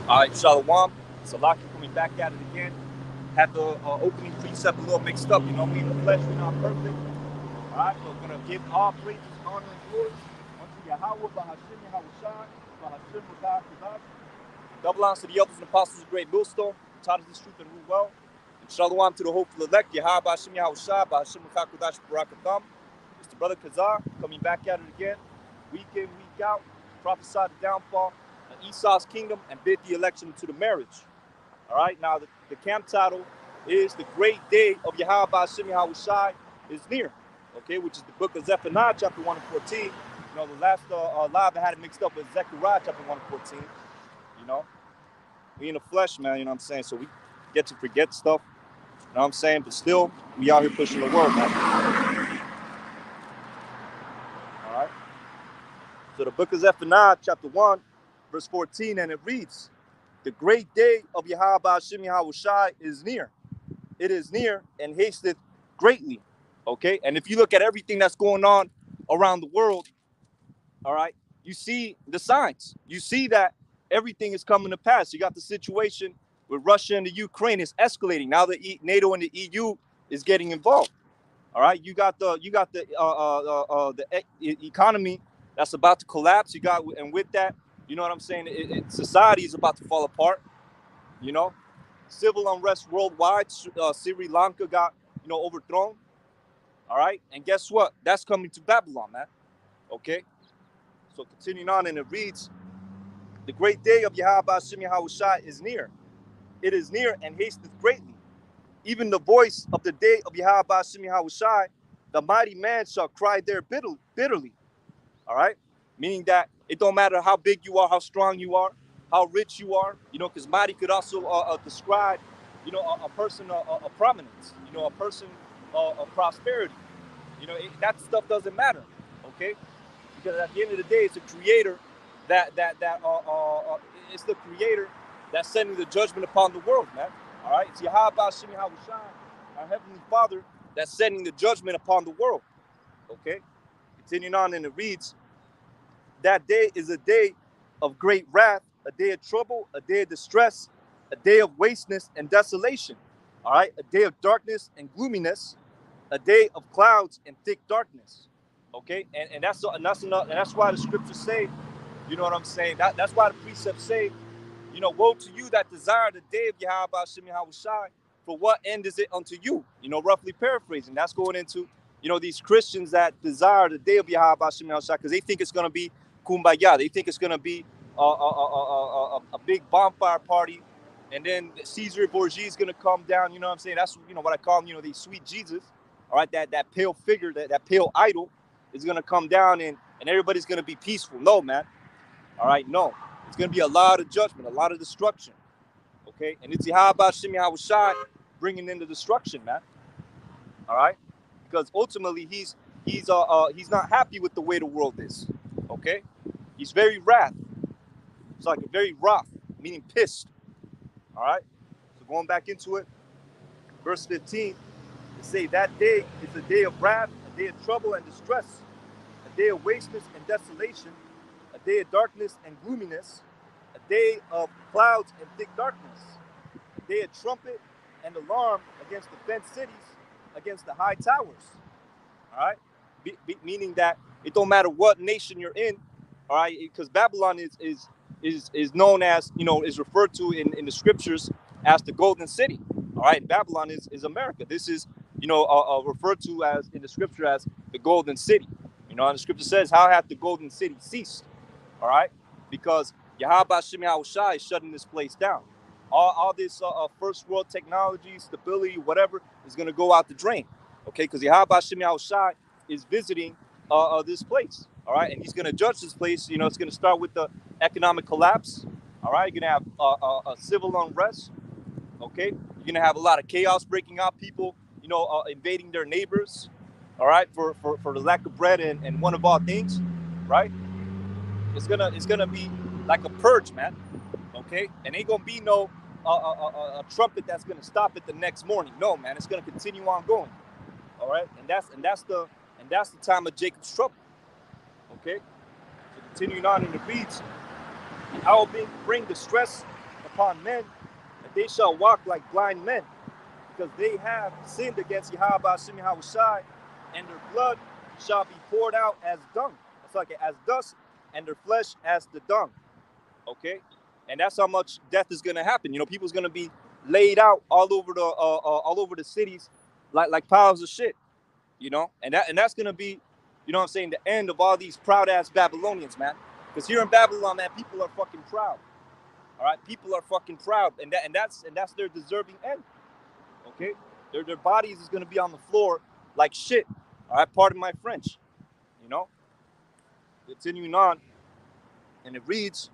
All right, Shalom. Salaki coming back at it again. Had the opening precept a little mixed up. You know, we in the flesh, we're not perfect. All right, so we're going to give all praises, honor, and glory unto Yahweh, Bahashim, Yahushai, Bahashim, Radah, Kadash. Double honors to the elders and apostles of Great Millstone, taught us this truth and rule well. And Shalom to the hopeful elect, Yahweh, Bahashim, Yahushai, Bahashim, Radah, Kadash, Barakatham. It's the brother Kazar coming back at it again, week in, week out, prophesied the downfall of Esau's kingdom and bid the election into the marriage. All right, now the camp title is The Great Day of Yahweh Hashem Yahushai is Near, okay, which is the book of Zephaniah, chapter 1 and 14. You know, the last live I had it mixed up with Zechariah, chapter 1 and 14. You know, we in the flesh, man, you know what I'm saying? So we get to forget stuff, you know what I'm saying? But still, we out here pushing the word, man. All right, so the book of Zephaniah, chapter 1, verse 14, and it reads, The great day of Yahweh Hashem Yahushai is near. It is near and hasteth greatly. Okay, and if you look at everything that's going on around the world, all right, you see the signs. You see that everything is coming to pass. You got the situation with Russia and the Ukraine is escalating. Now the NATO and the EU is getting involved. All right, you got the economy that's about to collapse. You got, and with that, you know what I'm saying? Society is about to fall apart. You know, civil unrest worldwide. Sri Lanka got, you know, overthrown. All right, and guess what? That's coming to Babylon, man. Okay, so continuing on, and it reads, "The great day of Yahweh Hashem Yahushai is near. It is near and hasteth greatly. Even the voice of the day of Yahweh Hashem Yahushai, the mighty man shall cry there bitterly." All right, meaning that it don't matter how big you are, how strong you are, how rich you are, you know, because mighty could also describe, you know, a person of prominence, you know, a person of prosperity. You know, that stuff doesn't matter, okay? Because at the end of the day, it's the creator it's the creator that's sending the judgment upon the world, man. All right, it's Yahweh Hashem Yahushai, our heavenly Father, that's sending the judgment upon the world. Okay, continuing on, and it reads, that day is a day of great wrath, a day of trouble, a day of distress, a day of wasteness and desolation. All right, a day of darkness and gloominess, a day of clouds and thick darkness. Okay, and that's enough, and that's why the scriptures say, you know what I'm saying? That's why the precepts say, you know, woe to you that desire the day of Yahweh Hashem Yahushai, for what end is it unto you? You know, roughly paraphrasing. That's going into, you know, these Christians that desire the day of Yahweh Hashem Yahushai because they think it's going to be kumbaya. They think it's going to be a big bonfire party, and then Caesar Borgia is going to come down. You know what I'm saying? That's, you know, what I call them, you know, these sweet Jesus. All right, that pale figure, that pale idol is going to come down, and everybody's going to be peaceful. No, man. All right, no. It's going to be a lot of judgment, a lot of destruction. Okay, and it's Yahweh Hashem Yahushai bringing in the destruction, man. All right, because ultimately he's not happy with the way the world is. Okay, he's very wrath. It's like a very wrath, meaning pissed. All right, so going back into it, verse 15, to say that day is a day of wrath, a day of trouble and distress, a day of wasteness and desolation, a day of darkness and gloominess, a day of clouds and thick darkness, a day of trumpet and alarm against the fenced cities, against the high towers. All right, meaning that it don't matter what nation you're in. All right, because Babylon is known as, you know, is referred to in the scriptures as the golden city. All right, Babylon is America. This is, you know, referred to as in the scripture as the golden city. You know, and the scripture says, "How hath the golden city ceased?" All right, because Yahweh Hashem Yahushai is shutting this place down. All this first world technology, stability, whatever, is going to go out the drain. Okay, because Yahweh Hashem Yahushai is visiting this place. All right, and he's going to judge this place. You know, it's going to start with the economic collapse. All right, you're going to have a civil unrest. Okay, you're going to have a lot of chaos breaking out, people, you know, invading their neighbors. All right, for the lack of bread and one of all things, right? It's gonna be like a purge, man. Okay, and ain't gonna be no a trumpet that's gonna stop it the next morning. No, man, it's gonna continue on going. All right, and that's the time of Jacob's trouble. Okay, so continuing on in the reads, I will bring distress upon men, that they shall walk like blind men, because they have sinned against Yahweh Hashem Yahushai, and their blood shall be poured out as dung. It's like as dust, and their flesh as the dung. Okay, and that's how much death is gonna happen. You know, people's gonna be laid out all over the cities, like piles of shit. You know, and that's gonna be, you know what I'm saying, the end of all these proud ass Babylonians, man. Because here in Babylon, man, people are fucking proud. All right, people are fucking proud, and that's their deserving end. Okay, their bodies is gonna be on the floor like shit. All right, pardon my French. You know, continuing on, and it reads,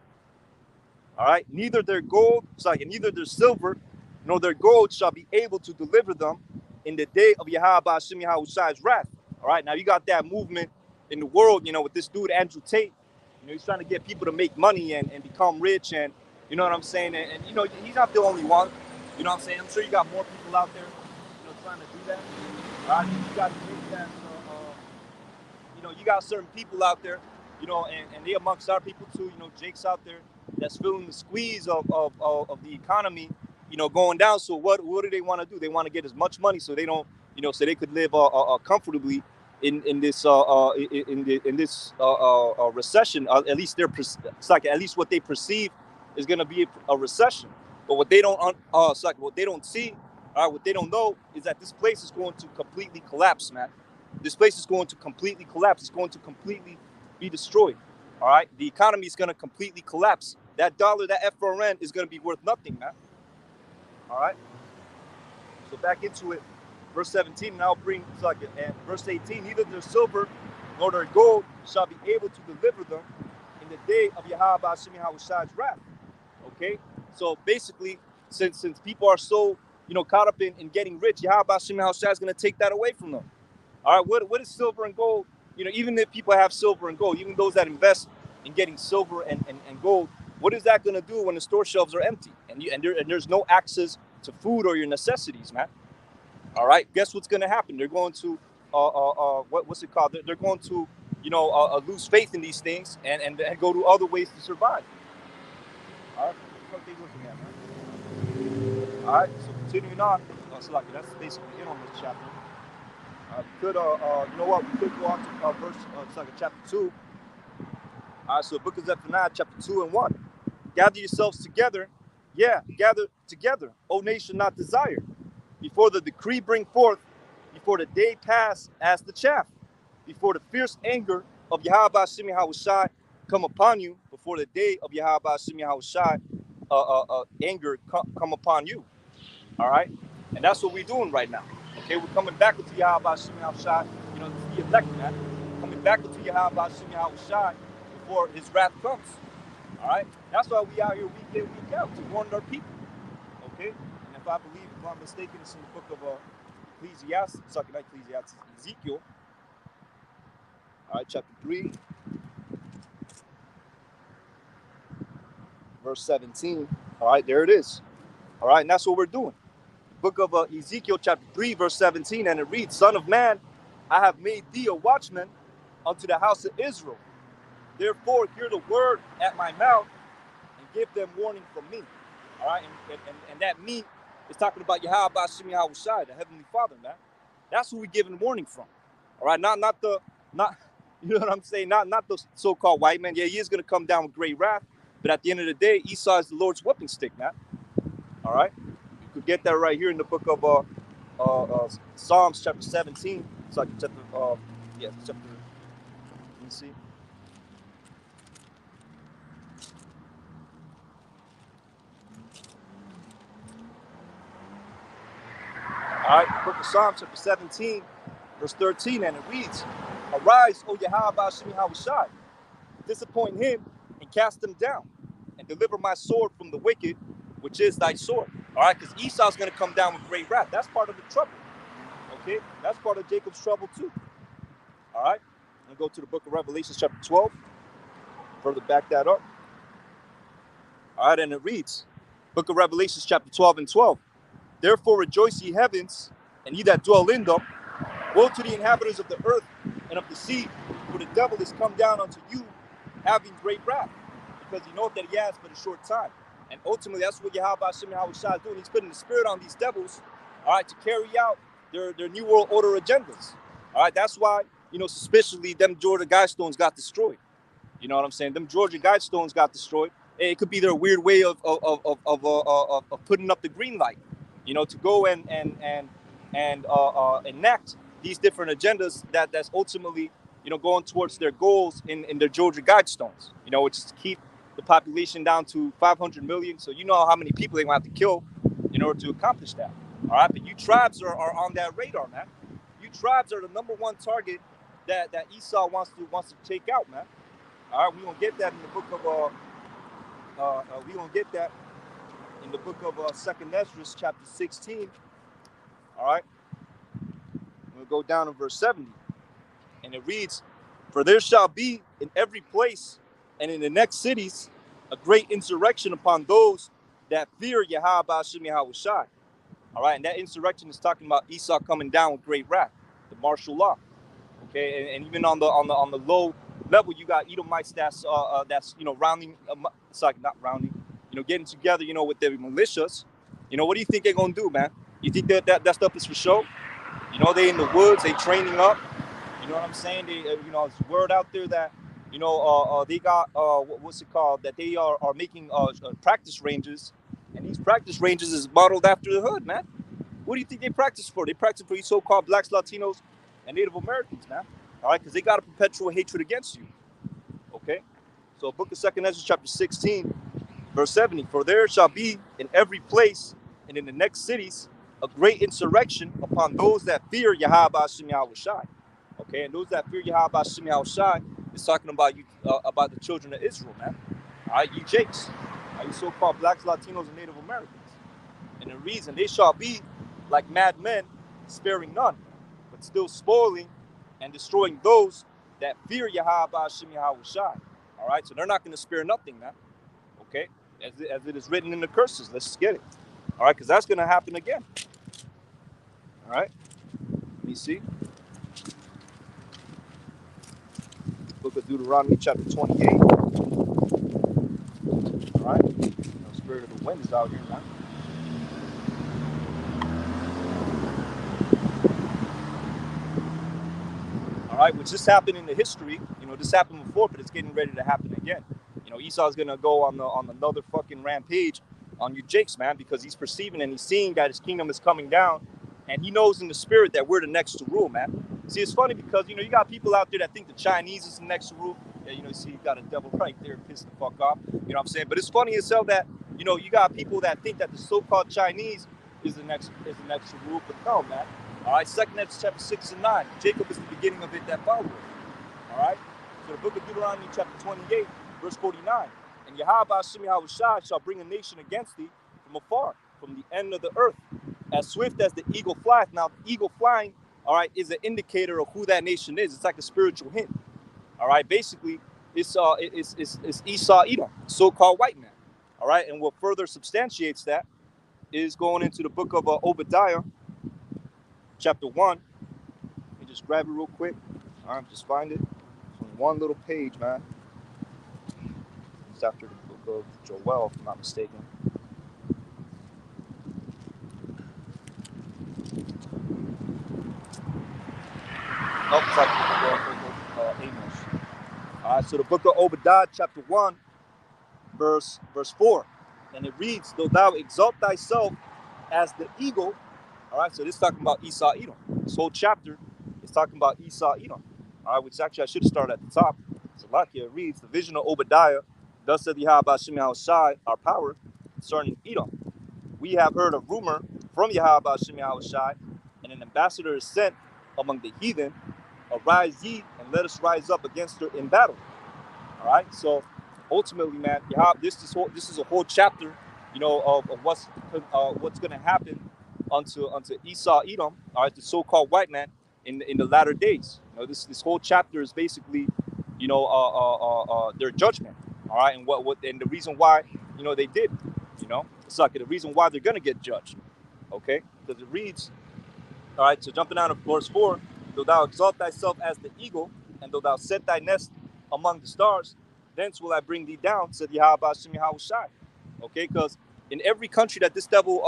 all right, neither their gold, neither their silver, nor their gold shall be able to deliver them in the day of Yahweh Hashem Yahushai's wrath. All right, now you got that movement in the world, you know, with this dude Andrew Tate. You know, he's trying to get people to make money and become rich, and you know what I'm saying. And you know, he's not the only one. You know what I'm saying. I'm sure you got more people out there, you know, trying to do that. All right, you got to make that. You know, you got certain people out there, you know, and they amongst our people too. You know, Jake's out there that's feeling the squeeze of the economy, you know, going down. So what do they want to do? They want to get as much money so they don't, you know, so they could live comfortably in this recession. At least at least what they perceive is going to be a recession. But what they don't what they don't see, what they don't know is that this place is going to completely collapse, man. This place is going to completely collapse. It's going to completely be destroyed. All right, the economy is going to completely collapse. That dollar, that FRN, is going to be worth nothing, man. All right. So back into it, verse 17. And I'll bring and verse 18. Neither their silver nor their gold shall be able to deliver them in the day of Yahweh Hashem Yahushai's wrath. Okay. So basically, since people are so, you know, caught up in getting rich, Yahweh Hashem Yahushai is going to take that away from them. All right. What is silver and gold? You know, even if people have silver and gold, even those that invest in getting silver and gold, what is that going to do when the store shelves are empty and there's no access to food or your necessities, man? All right, guess what's going to happen? They're going to what's it called? They're going to, you know, lose faith in these things and go to other ways to survive. All right, what are they looking at, man? All right, so continuing on, that's basically it on this chapter. You know what? We could go on to chapter 2. All right, so the book of Zephaniah, chapter 2 and 1. Gather yourselves together. Yeah, gather together, O nation not desired. Before the decree bring forth, before the day pass as the chaff, before the fierce anger of Yahweh Hashem Yahushai come upon you, before the day of Yahweh Hashem Yahushai anger come upon you. All right, and that's what we're doing right now. Okay, we're coming back into Yahweh Hashem Yahushai, you know, to the elect, man. Coming back into Yahweh Hashem Yahushai before his wrath comes. All right, that's why we out here week in, week out to warn our people. Okay, and if I'm not mistaken, it's in the book of Ecclesiastes, Ezekiel. All right, chapter 3, verse 17. All right, there it is. All right, and that's what we're doing. Book of Ezekiel, chapter 3, verse 17, and it reads, Son of man, I have made thee a watchman unto the house of Israel. Therefore, hear the word at my mouth and give them warning from me. All right, and that me is talking about Yahweh Hashem Yahushai, the Heavenly Father, man. That's who we're giving warning from. All right, not you know what I'm saying? Not the so-called white man. Yeah, he is going to come down with great wrath, but at the end of the day, Esau is the Lord's whipping stick, man. All right, you could get that right here in the book of Psalms, chapter 17. It's like chapter, let me see. All right, book of Psalms, chapter 17, verse 13, and it reads, Arise, O Yahweh Hashem Yahushai, disappoint him and cast him down, and deliver my sword from the wicked, which is thy sword. All right, because Esau's going to come down with great wrath. That's part of the trouble. Okay, that's part of Jacob's trouble too. All right, I'm going to go to the book of Revelation, chapter 12, further back that up. All right, and it reads, book of Revelation, chapter 12 and 12. Therefore rejoice ye heavens, and ye that dwell in them. Woe to the inhabitants of the earth and of the sea, for the devil is come down unto you, having great wrath, because he knoweth that he has but a short time. And ultimately, that's what Yahweh Hashem Yahweh Shai is doing. He's putting the spirit on these devils, all right, to carry out their New World Order agendas. All right, that's why, suspiciously, them Georgia Guidestones got destroyed. You know what I'm saying? Them Georgia Guidestones got destroyed. It could be their weird way of putting up the green light, to go and enact these different agendas that's ultimately, going towards their goals in their Georgia Guidestones, which is to keep the population down to 500 million. So you know how many people they want to kill in order to accomplish that. All right, but you tribes are on that radar, man. You tribes are the number one target that Esau wants to take out, man. All right, we're gonna get that in the book of we gonna get that in the book of Second Ezra, chapter 16. All right, we'll go down to verse 70, and it reads, "For there shall be in every place and in the next cities a great insurrection upon those that fear Yahweh Ba'ashem Yahweh Shai." All right, and that insurrection is talking about Esau coming down with great wrath, the martial law. Okay, and even on the low level, you got Edomites that's rounding, it's like not rounding, getting together, with their militias. What do you think they're gonna do, man? You think that stuff is for show? They in the woods, they training up. You know what I'm saying? They, it's word out there that, they got what's it called? That they are making practice ranges, and these practice ranges is modeled after the hood, man. What do you think they practice for? They practice for you so-called blacks, Latinos, and Native Americans, man. All right, because they got a perpetual hatred against you. Okay, so book of Second Ezra, chapter 16, verse 70. "For there shall be in every place and in the next cities a great insurrection upon those that fear Yahweh Ba'ashem Yahweh Shai." Okay, and those that fear Yahweh Ba'ashem Yahweh Shai is talking about you, about the children of Israel, man. All right, you Jakes, you so-called blacks, Latinos, and Native Americans. And the reason they shall be like mad men, sparing none, but still spoiling and destroying those that fear Yahweh Ba'ashem Yahweh Shai. All right, so they're not going to spare nothing, man. Okay, as it is written in the curses. Let's just get it. All right, because that's going to happen again. All right, let me see. Book of Deuteronomy, chapter 28. All right, the spirit of the wind is out here, man. All right, which just happened in the history. This happened before, but it's getting ready to happen again. Esau's gonna go on another fucking rampage on you Jakes, man, because he's perceiving and he's seeing that his kingdom is coming down, and he knows in the spirit that we're the next to rule, man. See, it's funny because you got people out there that think the Chinese is the next to rule. Yeah, you see, you got a devil right there, pissed the fuck off. You know what I'm saying? But it's funny as hell that you got people that think that the so-called Chinese is the next to rule, but no, man. All right, Second Ezra chapter 6 and 9. Jacob is the beginning of it that followed. All right, so the book of Deuteronomy chapter 28, verse 49. "And Yahweh Ba'ashem Yahweh Shai shall bring a nation against thee from afar, from the end of the earth, as swift as the eagle flieth." Now, the eagle flying, all right, is an indicator of who that nation is. It's like a spiritual hint. All right, basically, it's Esau Edom, so-called white man. All right, and what further substantiates that is going into the book of Obadiah, chapter 1. Let me just grab it real quick. All right, just find it. It's on one little page, man. It's after the book of Joel, if I'm not mistaken. Oh, it's after the book of Amos. All right, so the book of Obadiah, chapter 1, verse 4. And it reads, "Though thou exalt thyself as the eagle." All right, so this is talking about Esau Edom. This whole chapter is talking about Esau Edom. All right, which actually I should have started at the top. So Lakia, it reads, "The vision of Obadiah, thus said Yahweh Ba'ashem Yahweh Shai, our power, concerning Edom. We have heard a rumor from Yahweh Ba'ashem Yahweh Shai, and an ambassador is sent among the heathen. Arise ye, and let us rise up against her in battle." All right, so ultimately, man, this is a whole chapter, of what's going to happen unto Esau Edom, all right, the so-called white man in the latter days. This whole chapter is basically, their judgment, all right, and what and the reason why they did, it's like the reason why they're going to get judged, okay, because it reads, all right, so jumping down to verse 4, "Though thou exalt thyself as the eagle, and though thou set thy nest among the stars, thence will I bring thee down," said Yahweh Ba'ashem Yahweh Shai. Okay, because in every country that this devil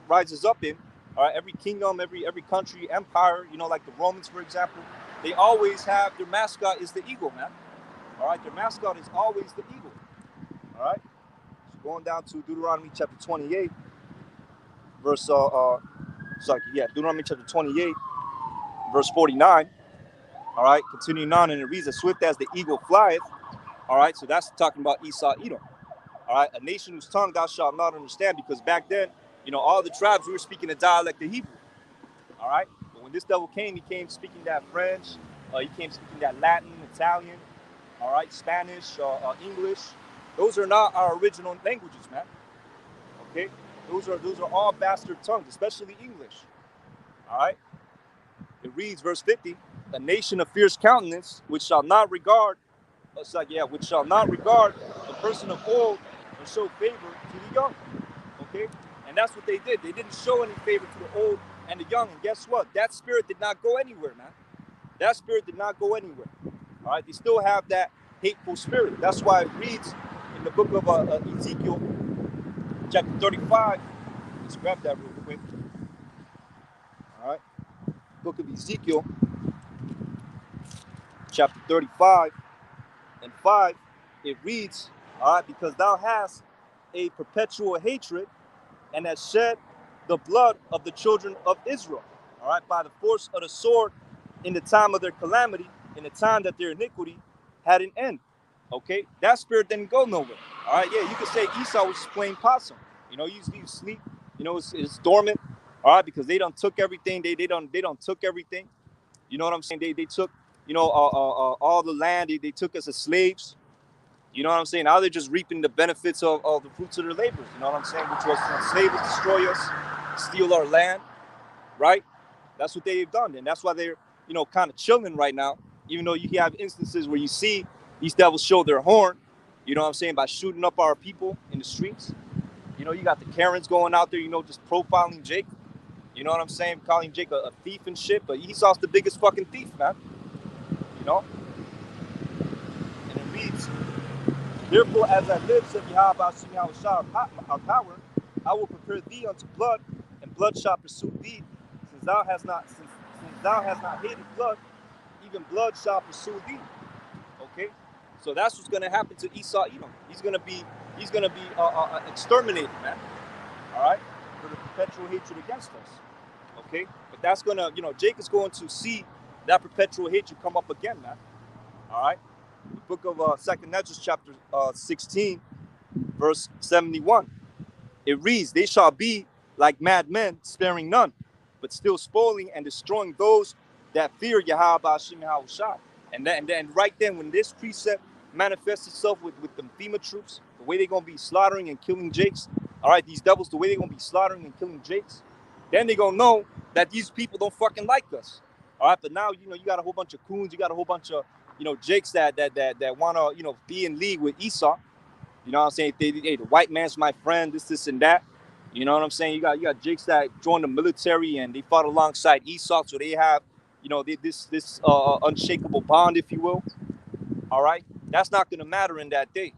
rises up in, all right, every kingdom, every country, empire, you know, like the Romans, for example, they always have their mascot is the eagle, man. All right, their mascot is always the eagle. All right, so going down to Deuteronomy chapter 28, verse Deuteronomy chapter 28, verse 49. All right, continuing on, and it reads, "As swift as the eagle flieth." All right, so that's talking about Esau, Edom. All right, a nation whose tongue thou shalt not understand, because back then, you know, all the tribes we were speaking a dialect of Hebrew. All right, but when this devil came, he came speaking that French, he came speaking that Latin, Italian, all right, Spanish, English. Those are not our original languages, man. Okay, those are all bastard tongues, especially English. All right, it reads verse 50: "A nation of fierce countenance, which shall not regard, which shall not regard the person of old, and show favor to the young." Okay, and that's what they did. They didn't show any favor to the old and the young. And guess what? That spirit did not go anywhere, man. That spirit did not go anywhere. All right, they still have that hateful spirit. That's why it reads in the book of Ezekiel, chapter 35. Let's grab that real quick. All right, book of Ezekiel, chapter 35 and 5. It reads, all right, "Because thou hast a perpetual hatred, and hast shed the blood of the children of Israel, all right, by the force of the sword in the time of their calamity, in the time that their iniquity had an end." Okay, that spirit didn't go nowhere. All right, yeah, you could say Esau was just playing possum. You know, you sleep. You know, it's dormant. All right, because they don't took everything. They don't took everything. You know what I'm saying? They took, you know, all the land. They took us as slaves. You know what I'm saying? Now they're just reaping the benefits of the fruits of their labors. You know what I'm saying? Which was to enslave us, destroy us, steal our land, right? That's what they've done. And that's why they're, you know, kind of chilling right now. Even though you have instances where you see these devils show their horn, you know what I'm saying, by shooting up our people in the streets. You know, you got the Karens going out there, you know, just profiling Jake. You know what I'm saying? Calling Jake a thief and shit. But Esau's the biggest fucking thief, man. You know? And it reads, "Therefore, as I live, said Yahweh our power, I will prepare thee unto blood, and blood shall pursue thee. Since thou hast not hated blood, even blood shall pursue thee." Okay, so that's what's gonna happen to Esau Edom. He's gonna be exterminated, man. All right, for the perpetual hatred against us. Okay, but that's gonna, you know, Jake is going to see that perpetual hatred come up again, man. All right. The book of Second Ezra, chapter 16, verse 71. It reads, "They shall be like madmen, sparing none, but still spoiling and destroying those that fear Yahweh Hashem Yahushua." And then right then, when this precept manifests itself with the FEMA troops, the way they're gonna be slaughtering and killing Jakes, all right, these devils, the way they're gonna be slaughtering and killing Jakes, then they're gonna know that these people don't fucking like us. All right, but now, you know, you got a whole bunch of coons, you got a whole bunch of, you know, Jakes that wanna, you know, be in league with Esau. You know what I'm saying? Hey, the white man's my friend, this, and that. You know what I'm saying? You got Jakes that joined the military and they fought alongside Esau, so they have, you know, this unshakable bond, if you will. All right, that's not gonna matter in that day,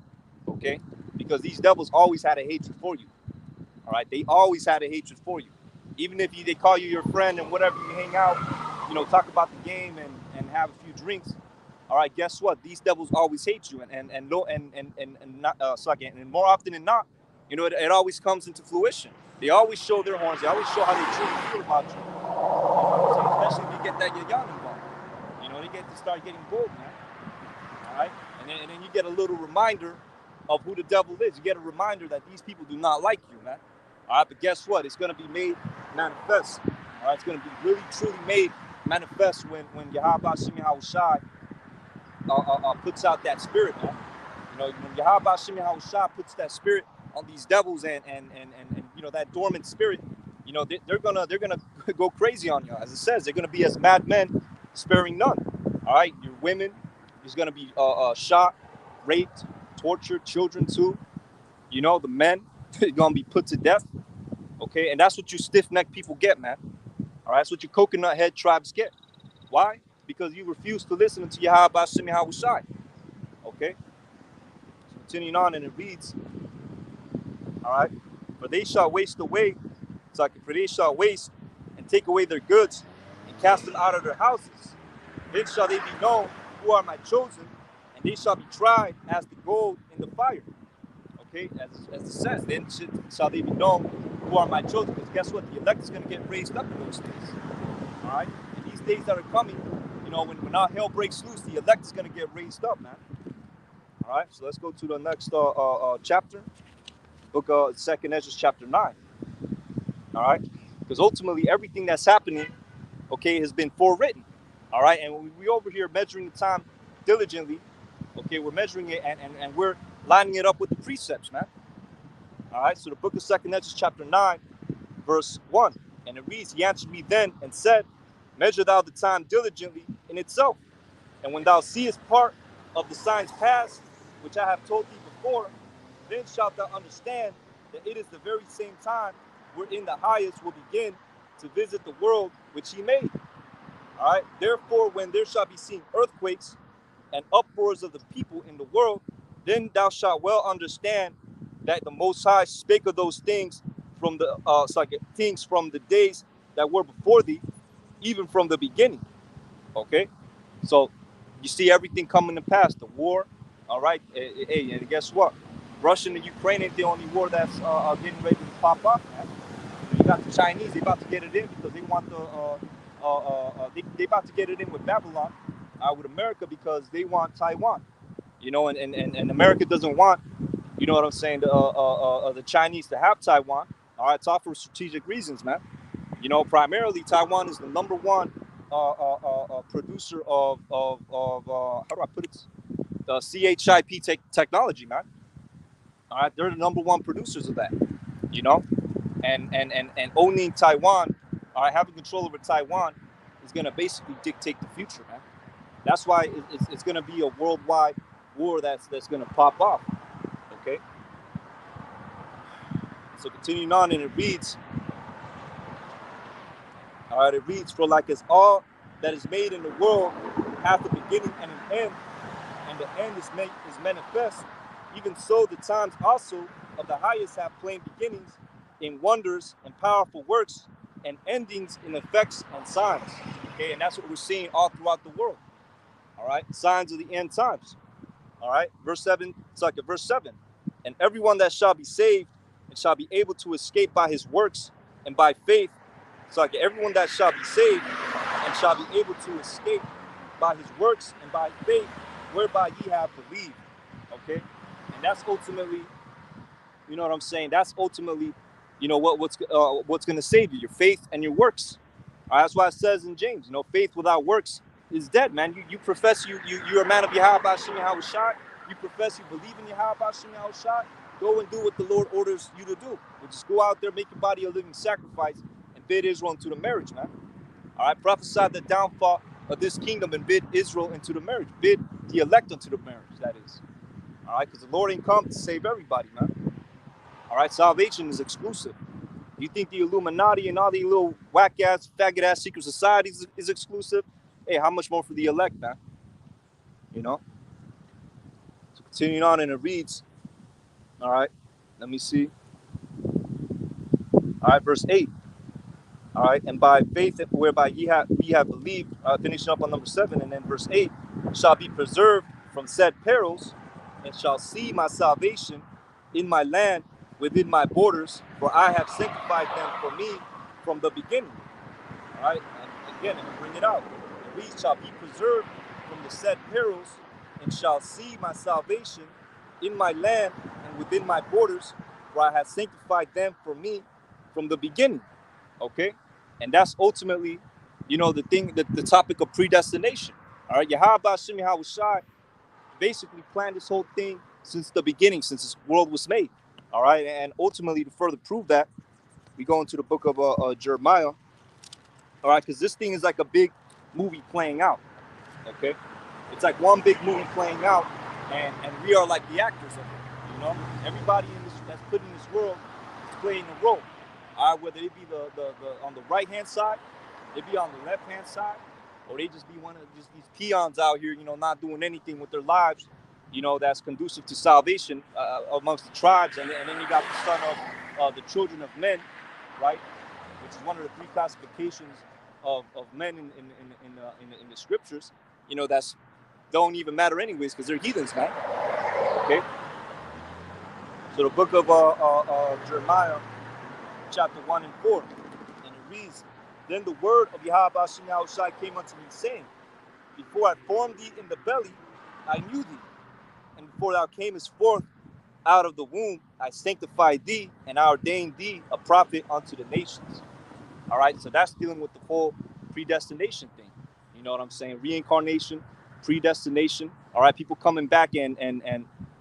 okay? Because these devils always had a hatred for you. All right, they always had a hatred for you. Even if they call you your friend and whatever, you hang out, you know, talk about the game and have a few drinks. All right, guess what? These devils always hate you, and not and more often than not, you know, it always comes into fruition. They always show their horns. They always show how they truly feel about you. You know what I'm saying? Especially if you get that young involved. You know, they get to start getting bold, man. All right, and then you get a little reminder of who the devil is. You get a reminder that these people do not like you, man. All right, but guess what? It's going to be made manifest. All right, it's going to be really, truly made manifest when Yahweh Shimi Hawashai puts out that spirit, man. You know, when Yahweh Shimi Hawashai puts that spirit on these devils and you know, that dormant spirit, you know, they're gonna go crazy on you. As it says, they're gonna be as madmen, sparing none. All right, your women is gonna be shot, raped, tortured, children too. You know, the men are gonna be put to death. Okay, and that's what you stiff-necked people get, man. All right, that's what your coconut head tribes get. Why? Because you refuse to listen to Yahweh Shimi Hawashai. Okay, so continuing on, and it reads, all right, for they shall waste away, so like, for they shall waste and take away their goods and cast them out of their houses. Then shall they be known who are my chosen, and they shall be tried as the gold in the fire. Okay, as it says, then shall they be known who are my chosen. Because guess what? The elect is going to get raised up in those days. All right, and these days that are coming, when our hell breaks loose, the elect is going to get raised up, man. All right, so let's go to the next chapter, book of 2nd Ezra, chapter 9. All right, because ultimately everything that's happening, okay, has been forewritten. All right, and we over here measuring the time diligently. Okay, we're measuring it and we're lining it up with the precepts, man. All right, so the book of 2nd Ezra, chapter 9, verse 1, and it reads, he answered me then and said, measure thou the time diligently in itself, and when thou seest part of the signs past, which I have told thee before, then shalt thou understand that it is the very same time wherein the highest will begin to visit the world which he made. All right, therefore when there shall be seen earthquakes and uproars of the people in the world, then thou shalt well understand that the Most High spake of those things from the things from the days that were before thee, even from the beginning. Okay, so you see everything coming to pass. The war, all right. Hey, and guess what? Russia and Ukraine ain't the only war that's getting ready to pop up, man. You got the Chinese; they about to get it in because they want they about to get it in with Babylon, with America because they want Taiwan. And America doesn't want, you know what I'm saying, the Chinese to have Taiwan. All right, it's all for strategic reasons, man. Primarily Taiwan is the number one producer of how do I put it? The CHIP technology, man. All right, they're the number one producers of that. You know, and owning Taiwan, all right, having control over Taiwan is gonna basically dictate the future, man. That's why it's gonna be a worldwide war that's gonna pop off. Okay. So continuing on, and it reads, all right, it reads, for like as all that is made in the world hath a beginning and an end, and the end is manifest, even so the times also of the highest have plain beginnings in wonders and powerful works, and endings in effects and signs. Okay, and that's what we're seeing all throughout the world. All right, signs of the end times. All right, verse 7, verse 7. And everyone that shall be saved and shall be able to escape by his works and by faith, everyone that shall be saved and shall be able to escape by his works and by faith, whereby ye have believed. Okay, and that's ultimately, you know what I'm saying? That's ultimately, what's going to save you, your faith and your works. All right, that's why it says in James, faith without works is dead, man. You profess you're a man of Yahweh Shem Yahweh Shai. You profess you believe in Yahweh Shem Yahweh Shai. Go and do what the Lord orders you to do. Which is go out there, make your body a living sacrifice, and bid Israel into the marriage, man. All right, prophesy the downfall of this kingdom and bid Israel into the marriage. Bid the elect into the marriage, that is. All right, because the Lord ain't come to save everybody, man. All right, salvation is exclusive. You think the Illuminati and all the little whack-ass, faggot-ass secret societies is exclusive? Hey, how much more for the elect, man? So continuing on, and it reads, all right, let me see. All right, verse 8. All right, and by faith whereby ye have believed, finishing up on number 7, and then verse 8, shall be preserved from said perils, and shall see my salvation in my land within my borders, for I have sanctified them for me from the beginning. All right, and again, I'm going to bring it out. And we shall be preserved from the said perils, and shall see my salvation in my land and within my borders, for I have sanctified them for me from the beginning. Okay, and that's ultimately, the thing, the topic of predestination. All right, Yahweh Shem Yahweh Shai basically planned this whole thing since the beginning, since this world was made. All right, and ultimately to further prove that, we go into the book of Jeremiah. All right, because this thing is like a big movie playing out. Okay, it's like one big movie playing out, and we are like the actors of it. Everybody in this that's put in this world is playing a role. All right, whether it be the on the right hand side, they be on the left hand side, or they just be one of just these peons out here, not doing anything with their lives, you know, that's conducive to salvation amongst the tribes, and then you got the son of the children of men, right? Which is one of the three classifications of men in the scriptures. You know, that's don't even matter anyways because they're heathens, man. Okay. So the book of Jeremiah, chapter 1 and 4, and it reads, "Then the word of Yahweh Hashem Yahushai came unto me, saying, Before I formed thee in the belly, I knew thee, and before thou camest forth out of the womb, I sanctified thee, and I ordained thee a prophet unto the nations." All right, so that's dealing with the whole predestination thing. You know what I'm saying? Reincarnation, predestination. All right, people coming back and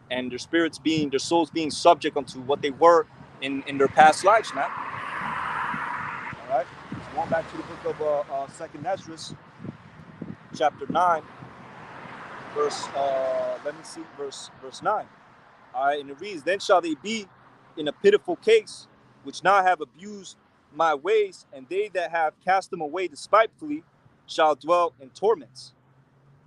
their spirits being, their souls being subject unto what they were in their past lives, man. All right, so going back to the book of Second Ezra, chapter 9, verse verse 9. All right, and it reads, "Then shall they be in a pitiful case, which now have abused my ways, and they that have cast them away despitefully shall dwell in torments."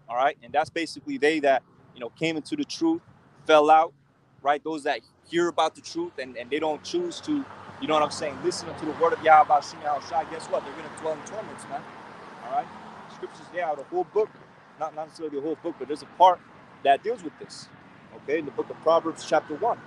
All right, and that's basically they that, you know, came into the truth, fell out, right? Those that hear about the truth and they don't choose to, you know what I'm saying, listen to the word of Yahweh Shai. Guess what? They're gonna dwell in torments, man. All right, scriptures, yeah, the whole book, not necessarily the whole book, but there's a part that deals with this. Okay, in the book of Proverbs, chapter 1.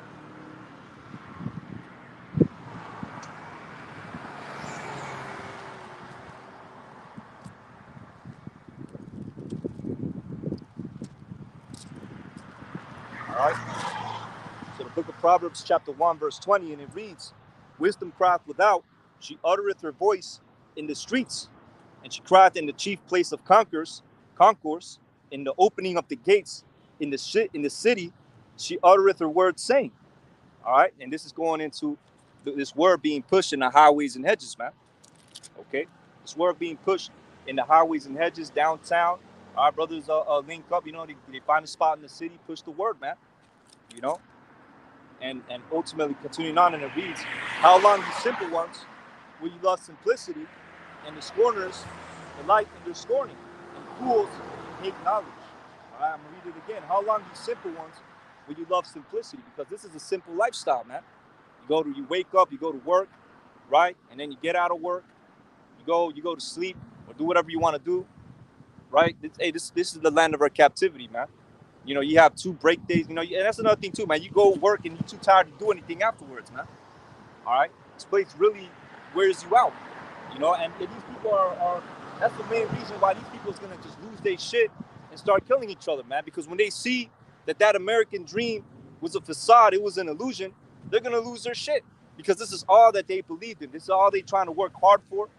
All right. So the book of Proverbs, chapter 1, verse 20, and it reads, "Wisdom crieth without, she uttereth her voice in the streets, and she crieth in the chief place of concourse, in the opening of the gates, in the city, she uttereth her word, saying." All right, and this is going into this word being pushed in the highways and hedges, man. Okay, this word being pushed in the highways and hedges downtown. Our brothers link up, you know, they find a spot in the city, push the word, man. You know, and ultimately continuing on, and it reads, "How long, you simple ones, will you love simplicity, and the scorners delight in their scorning, and fools hate knowledge." All right, I'm gonna read it again. "How long, you simple ones, will you love simplicity?" Because this is a simple lifestyle, man. You wake up, you go to work, right, and then you get out of work, you go to sleep or do whatever you want to do, right? This is the land of our captivity, man. You know, you have 2 break days, you know, and that's another thing too, man. You go work and you're too tired to do anything afterwards, man. All right, this place really wears you out, you know. And these people are that's the main reason why these people is gonna just lose their shit and start killing each other, man. Because when they see that American dream was a facade, it was an illusion, they're gonna lose their shit because this is all that they believed in. This is all they trying to work hard for.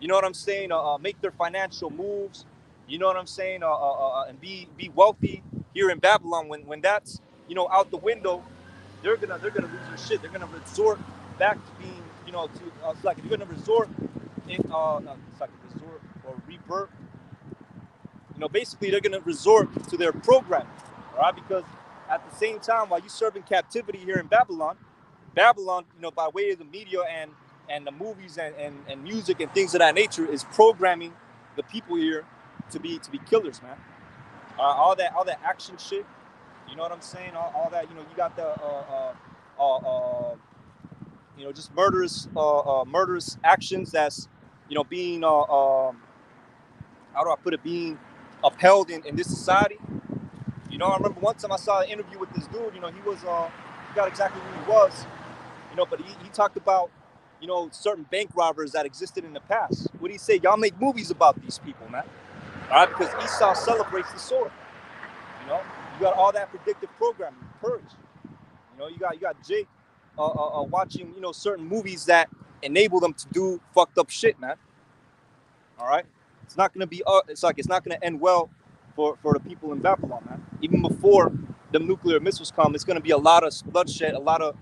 You know what I'm saying? Make their financial moves. You know what I'm saying? And be wealthy here in Babylon. When that's, you know, out the window, they're gonna lose their shit. They're gonna resort back to being, you know, to it's like they're gonna resort in it's like a resort or rebirth. You know, basically they're gonna resort to their programming, all right? Because at the same time, while you serve in captivity here in Babylon, you know, by way of the media and the movies and music and things of that nature, is programming the people here to be killers, man. All that action shit. You know what I'm saying? All that, you know, you got the you know, just murderous actions that's, you know, being how do I put it, being upheld in this society. You know, I remember one time I saw an interview with this dude. You know, he was I forgot exactly who he was. You know, but he talked about, you know, certain bank robbers that existed in the past. What did he say? Y'all make movies about these people, man. All right, because Esau celebrates the sword. You know, you got all that predictive programming, purge. You know, you got Jake watching, you know, certain movies that enable them to do fucked up shit, man. All right, it's not gonna be it's not gonna end well for the people in Babylon, man. Even before the nuclear missiles come, it's gonna be a lot of bloodshed, a lot of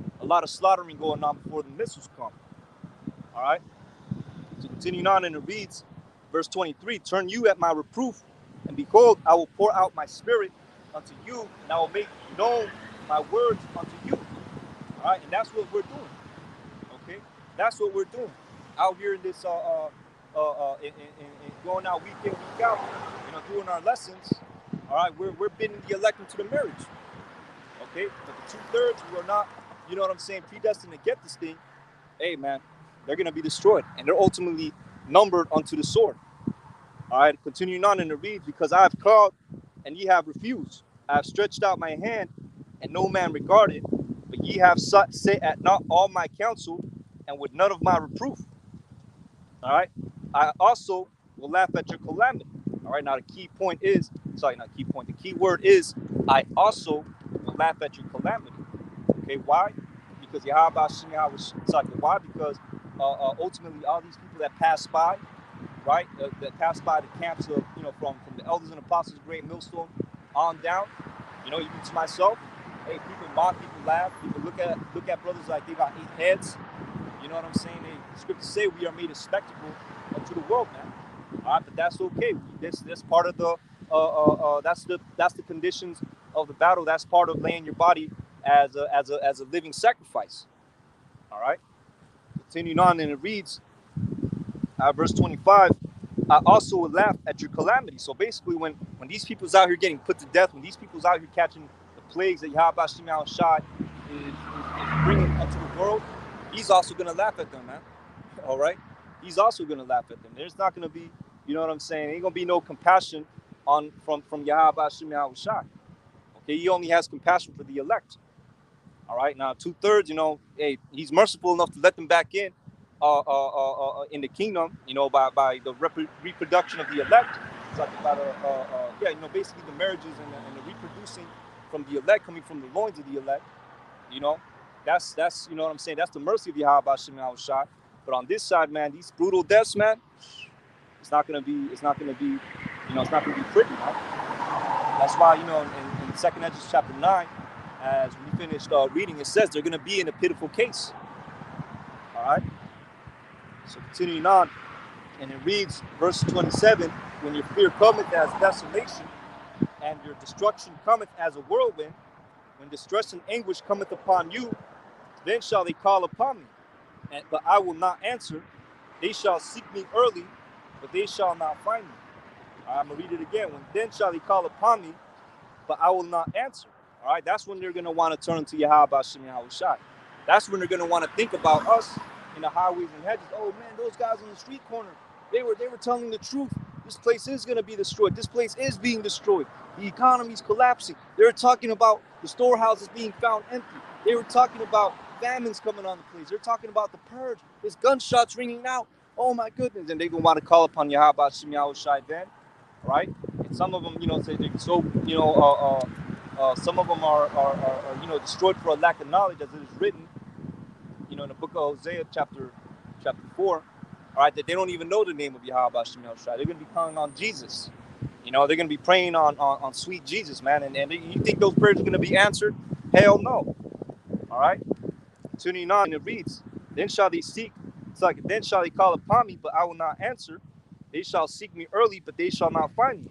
slaughtering going on before the missiles come. All right. So continuing on, and it reads, verse 23: "Turn you at my reproof, and behold, I will pour out my spirit unto you, and I will make known my words unto you." All right, and that's what we're doing. Okay, that's what we're doing out here in this going out week in, week out. You know, doing our lessons. All right, we're bidding the elect into the marriage. Okay, but the 2/3 who are not, you know what I'm saying, predestined to get this thing, hey man, they're gonna be destroyed, and they're ultimately numbered unto the sword. All right, continuing on in the reads, because I have called and ye have refused. I have stretched out my hand and no man regarded, but ye have sat at not all my counsel and with none of my reproof. All right, I also will laugh at your calamity. All right, now the key point is, sorry, not key point, the key word is, I also will laugh at your calamity. Okay, why? Because Yahweh Shemiah was sorry, why? Because ultimately all these people that pass by, right, that pass by the camps of, you know, from the elders and apostles, great millstone on down, you know, even to myself, hey, people mock, people laugh, people look at brothers like they got 8 heads. You know what I'm saying? The scriptures say we are made a spectacle unto the world, man. All right, but that's okay. This part of the that's the conditions of the battle. That's part of laying your body as a living sacrifice. All right. Continuing on, and it reads, verse 25. I also would laugh at your calamity. So basically, when these people's out here getting put to death, when these people's out here catching the plagues that Yahweh Shemiah Shai is bringing unto the world, he's also gonna laugh at them, man. All right, he's also gonna laugh at them. There's not gonna be, you know what I'm saying? Ain't gonna be no compassion on from Yahweh Shemiah Shai. Okay, he only has compassion for the elect. All right, now 2/3, you know, hey, he's merciful enough to let them back in the kingdom, you know, by the reproduction of the elect. It's like about yeah, you know, basically the marriages and the reproducing from the elect, coming from the loins of the elect. You know, that's you know what I'm saying. That's the mercy of Yahweh Shemiah Shai. But on this side, man, these brutal deaths, man, it's not gonna be, you know, it's not gonna be pretty, man. That's why, you know, in 2nd Ezra chapter 9, as we finished reading, it says they're going to be in a pitiful case. All right. So continuing on, and it reads, verse 27, when your fear cometh as desolation, and your destruction cometh as a whirlwind, when distress and anguish cometh upon you, then shall they call upon me, but I will not answer. They shall seek me early, but they shall not find me. I'm going to read it again. When then shall they call upon me, but I will not answer. All right, that's when they're going to want to turn to Yahweh Shemiah Shai. That's when they're going to want to think about us in the highways and hedges. Oh man, those guys on the street corner, they were telling the truth. This place is going to be destroyed. This place is being destroyed. The economy's collapsing. They were talking about the storehouses being found empty. They were talking about famines coming on the place. They're talking about the purge. There's gunshots ringing out. Oh my goodness. And they're going to want to call upon Yahweh Shemiah Shai then, right? And some of them, you know, say they're so, you know, some of them are, you know, destroyed for a lack of knowledge, as it is written, you know, in the book of Hosea, chapter 4. All right, that they don't even know the name of Yahweh Shemiah Shai. They're going to be calling on Jesus. You know, they're going to be praying on sweet Jesus, man. And you think those prayers are going to be answered? Hell no. All right. Tuning on, and it reads, then shall they seek, it's like, then shall they call upon me, but I will not answer. They shall seek me early, but they shall not find me.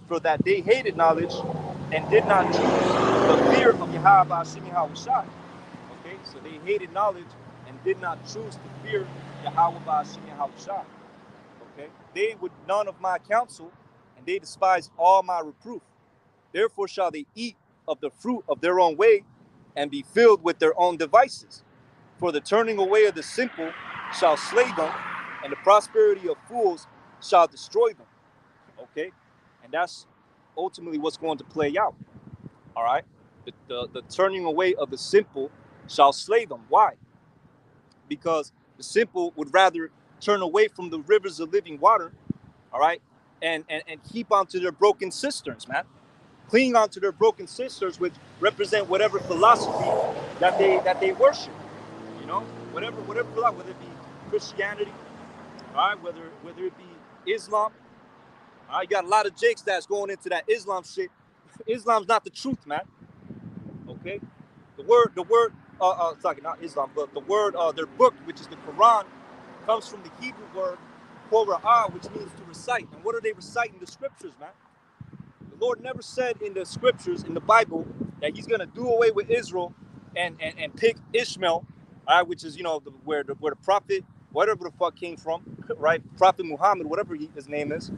For that they hated knowledge and did not choose the fear of Yahweh Shemiah Shai. Okay, so they hated knowledge and did not choose to fear Yahweh Shemiah Shai. Okay, they would none of my counsel, and they despised all my reproof. Therefore shall they eat of the fruit of their own way, and be filled with their own devices. For the turning away of the simple shall slay them, and the prosperity of fools shall destroy them. Okay, and that's ultimately what's going to play out. All right, the turning away of the simple shall slay them. Why? Because the simple would rather turn away from the rivers of living water, all right, and keep onto their broken cisterns, man. Cling onto their broken cisterns, which represent whatever philosophy that they worship. You know, whatever philosophy, whether it be Christianity, all right, whether it be Islam. All right, you got a lot of jakes that's going into that Islam shit. Islam's not the truth, man. Okay, the word, sorry, not Islam, but the word, their book, which is the Quran, comes from the Hebrew word Qur'an, which means to recite. And what are they reciting? The scriptures, man. The Lord never said in the scriptures, in the Bible, that he's going to do away with Israel and pick Ishmael, which is, you know, where the prophet, whatever the fuck came from, right? Prophet Muhammad, whatever his name is,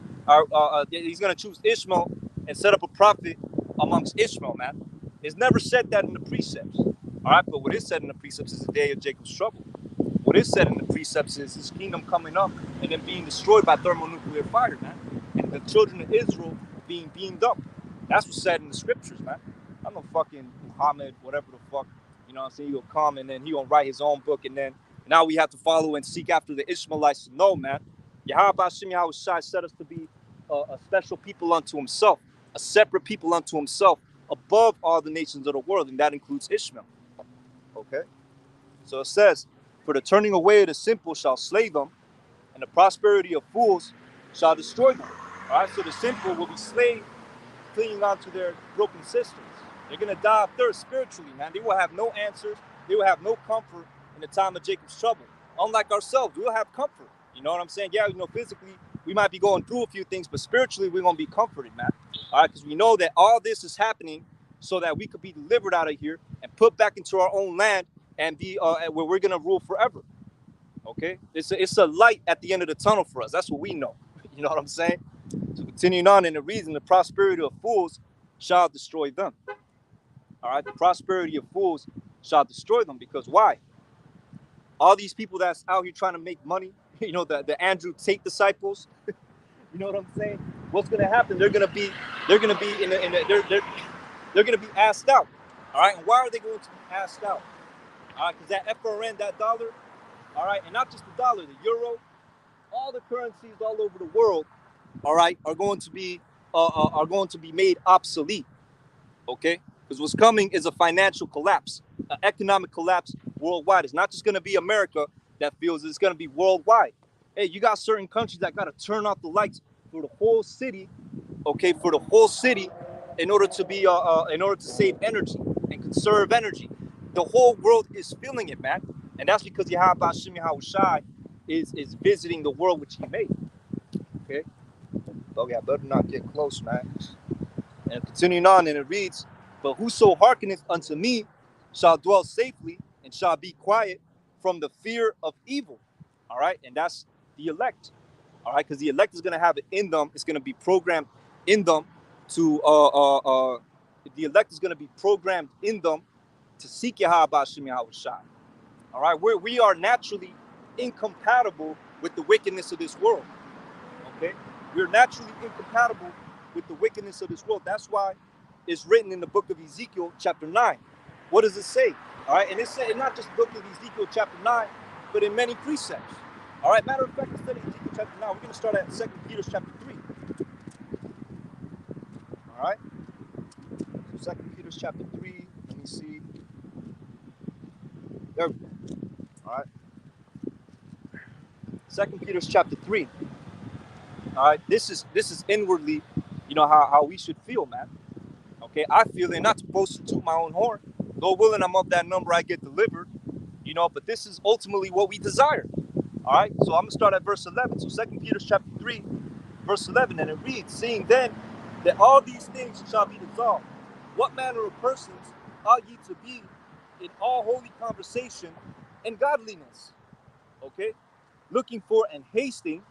he's going to choose Ishmael and set up a prophet amongst Ishmael, man. It's never said that in the precepts. All right, but what is said in the precepts is the day of Jacob's trouble. What is said in the precepts is his kingdom coming up and then being destroyed by thermonuclear fire, man. And the children of Israel being beamed up. That's what's said in the scriptures, man. I'm no fucking Muhammad, whatever the fuck, you know what I'm saying? He'll come and then he'll write his own book, and then now we have to follow and seek after the Ishmaelites. No, man. Yahweh Hashem Yahweh Shai set us to be a special people unto himself, a separate people unto himself, above all the nations of the world, and that includes Ishmael. Okay? So it says, for the turning away of the simple shall slay them, and the prosperity of fools shall destroy them. All right, so the simple will be slain, clinging on to their broken systems. They're going to die of thirst spiritually, man. They will have no answers. They will have no comfort in the time of Jacob's trouble. Unlike ourselves, we'll have comfort. You know what I'm saying? Yeah, you know, physically, we might be going through a few things, but spiritually, we're going to be comforted, man. All right, because we know that all this is happening so that we could be delivered out of here and put back into our own land and be where we're going to rule forever. Okay? It's a light at the end of the tunnel for us. That's what we know. You know what I'm saying? So continuing on in the reason, the prosperity of fools shall destroy them. All right? The prosperity of fools shall destroy them, because why? All these people that's out here trying to make money, you know, the Andrew Tate disciples, you know what I'm saying? What's going to happen? They're going to be they're going to be asked out. All right? And why are they going to be asked out? All right? Because that FRN, that dollar, all right, and not just the dollar, the euro, all the currencies all over the world, all right, are going to be made obsolete. Okay? Because what's coming is a financial collapse, an economic collapse worldwide. It's not just going to be America that feels it. It's going to be worldwide. Hey, you got certain countries that got to turn off the lights for the whole city, okay, for the whole city, in order to save energy and conserve energy. The whole world is feeling it, man, and that's because Yahweh Hashem Yahweh Shai is visiting the world which He made. Okay, so yeah, better not get close, man. And continuing on, and it reads, "But whoso hearkeneth unto me shall dwell safely and shall be quiet from the fear of evil." All right, and that's the elect. All right, because the elect is going to have it in them. It's going to be programmed in them to the elect is going to be programmed in them to seek Yahweh Hashem Yahweh Shai. All right, we are naturally incompatible with the wickedness of this world. Okay, we're naturally incompatible with the wickedness of this world. That's why it's written in the book of Ezekiel, chapter 9. What does it say? All right, and it's not just the book of Ezekiel, chapter 9, but in many precepts. All right, matter of fact, instead of Ezekiel chapter 9, we're going to start at 2 Peter chapter 3. All right, so 2 Peter chapter 3, let me see. There we go. All right. 2 Peter chapter 3. All right, this is inwardly, you know, how we should feel, man. Okay, I feel they're not supposed to toot my own horn. Lord willing, I'm of that number, I get delivered, you know, but this is ultimately what we desire. All right, so I'm going to start at verse 11. So 2 Peter chapter 3, verse 11, and it reads, "Seeing then that all these things shall be dissolved, what manner of persons ought ye to be in all holy conversation and godliness?" Okay, looking for and hasting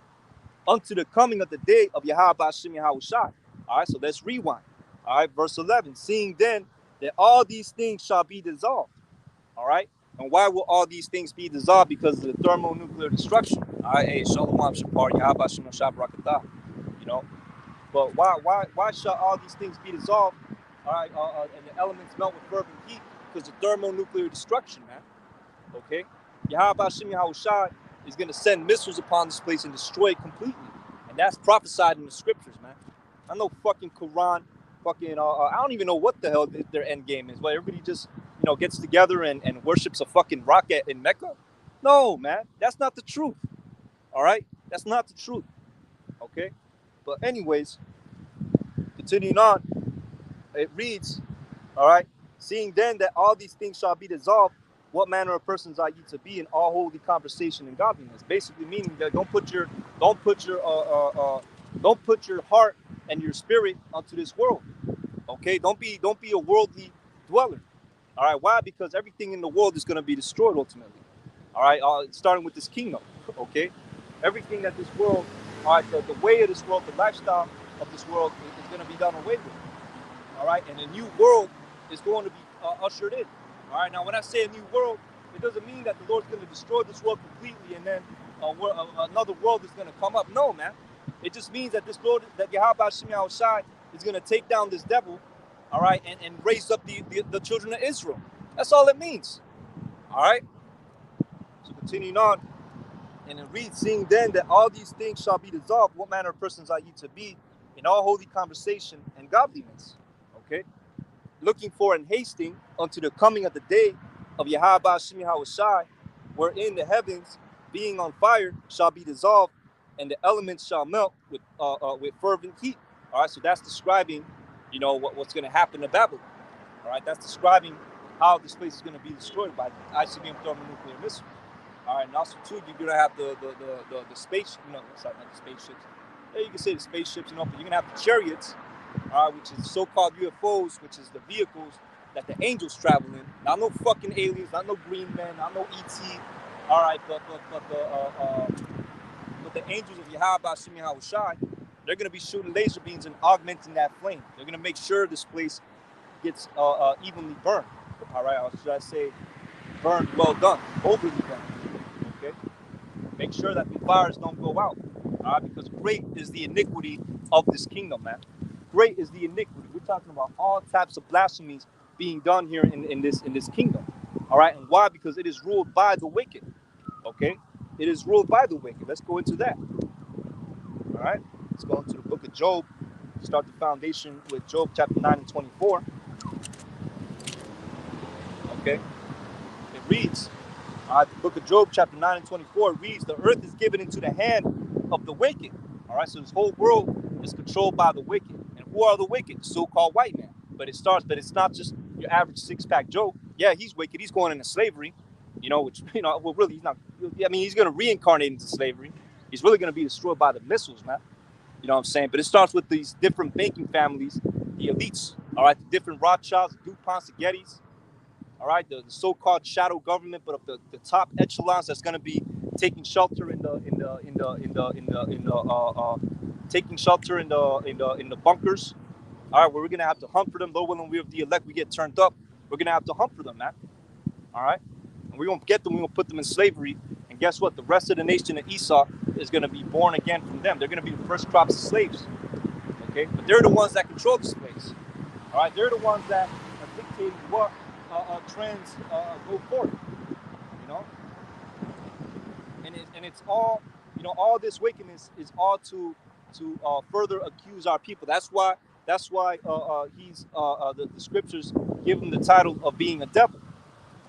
unto the coming of the day of Yahweh Hashem Yahweh Shai. All right, so let's rewind. All right, verse 11. "Seeing then that all these things shall be dissolved." All right, and why will all these things be dissolved? Because of the thermonuclear destruction. All right, hey, Shalom Shapar, Yahweh Hashem Shai Barakatah. You know, but why shall all these things be dissolved? All right, and the elements melt with fervent heat? Because of thermonuclear destruction, man. Okay, Yahweh Hashem Yahweh Shai is going to send missiles upon this place and destroy it completely. And that's prophesied in the scriptures, man. I know fucking Quran, fucking, I don't even know what the hell their end game is. But everybody just, you know, gets together and worships a fucking rocket in Mecca. No, man, that's not the truth. All right, that's not the truth. Okay, but anyways, continuing on, it reads, all right, "Seeing then that all these things shall be dissolved, what manner of persons are ye to be in all holy conversation and godliness?" Basically meaning that don't put your heart and your spirit onto this world. Okay, don't be a worldly dweller. All right, why? Because everything in the world is going to be destroyed ultimately. All right, starting with this kingdom. Okay, everything that this world, all right, the way of this world, the lifestyle of this world is going to be done away with. All right, and a new world is going to be ushered in. All right, now when I say a new world, it doesn't mean that the Lord's going to destroy this world completely and then another world is going to come up. No, man. It just means that this Lord, that Yahweh Shem Yahushai is going to take down this devil, all right, and raise up the children of Israel. That's all it means. All right. So continuing on, and it reads, seeing then that all these things shall be dissolved, what manner of persons are ye to be in all holy conversation and godliness? Okay. Looking for and hasting unto the coming of the day of Yahweh Shem Yahushai, wherein the heavens, being on fire, shall be dissolved, and the elements shall melt with fervent heat. All right, so that's describing, you know, what's going to happen to Babylon. All right, that's describing how this place is going to be destroyed by the ICBM thermonuclear missile. All right, and also too, you're going to have the space, you know, sorry, not the spaceships. Yeah, you can say the spaceships, you know, but you're going to have the chariots, which is so-called UFOs, which is the vehicles that the angels travel in. Not no fucking aliens, not no green men, not no ET. All right, but the angels of Yahweh Shem Yahushai, they're going to be shooting laser beams and augmenting that flame. They're going to make sure this place gets evenly burned. All right, or should I say burned well done, overly burned. Okay, make sure that the fires don't go out. All right, because great is the iniquity of this kingdom, man. Great is the iniquity. We're talking about all types of blasphemies being done here in this kingdom. All right, and why? Because it is ruled by the wicked. Okay, it is ruled by the wicked. Let's go into that. All right, let's go into the book of Job. Start the foundation with Job chapter 9 and 24. Okay, it reads, the book of Job chapter 9 and 24 reads, the earth is given into the hand of the wicked. All right, so this whole world is controlled by the wicked. And who are the wicked? The so-called white man. But it's not just your average six-pack Joe. Yeah, he's wicked. He's going into slavery, you know, which, you know, well, really, he's not. I mean, he's going to reincarnate into slavery. He's really going to be destroyed by the missiles, man. You know what I'm saying? But it starts with these different banking families, the elites, all right, the different Rothschilds, DuPonts, the Gettys, all right, the so-called shadow government, but of the top echelons that's going to be taking shelter in the bunkers. All right, where we're gonna have to hunt for them. Lord willing, we of the elect, we get turned up. We're gonna have to hunt for them, man. All right, and we're gonna get them. We're gonna put them in slavery. And guess what? The rest of the nation of Esau is gonna be born again from them. They're gonna be the first crops of slaves. Okay, but they're the ones that control this place. All right, they're the ones that are dictating what trends go forth. You know, and it's all, you know, all this wickedness is all to further accuse our people. That's why he's the scriptures give him the title of being a devil.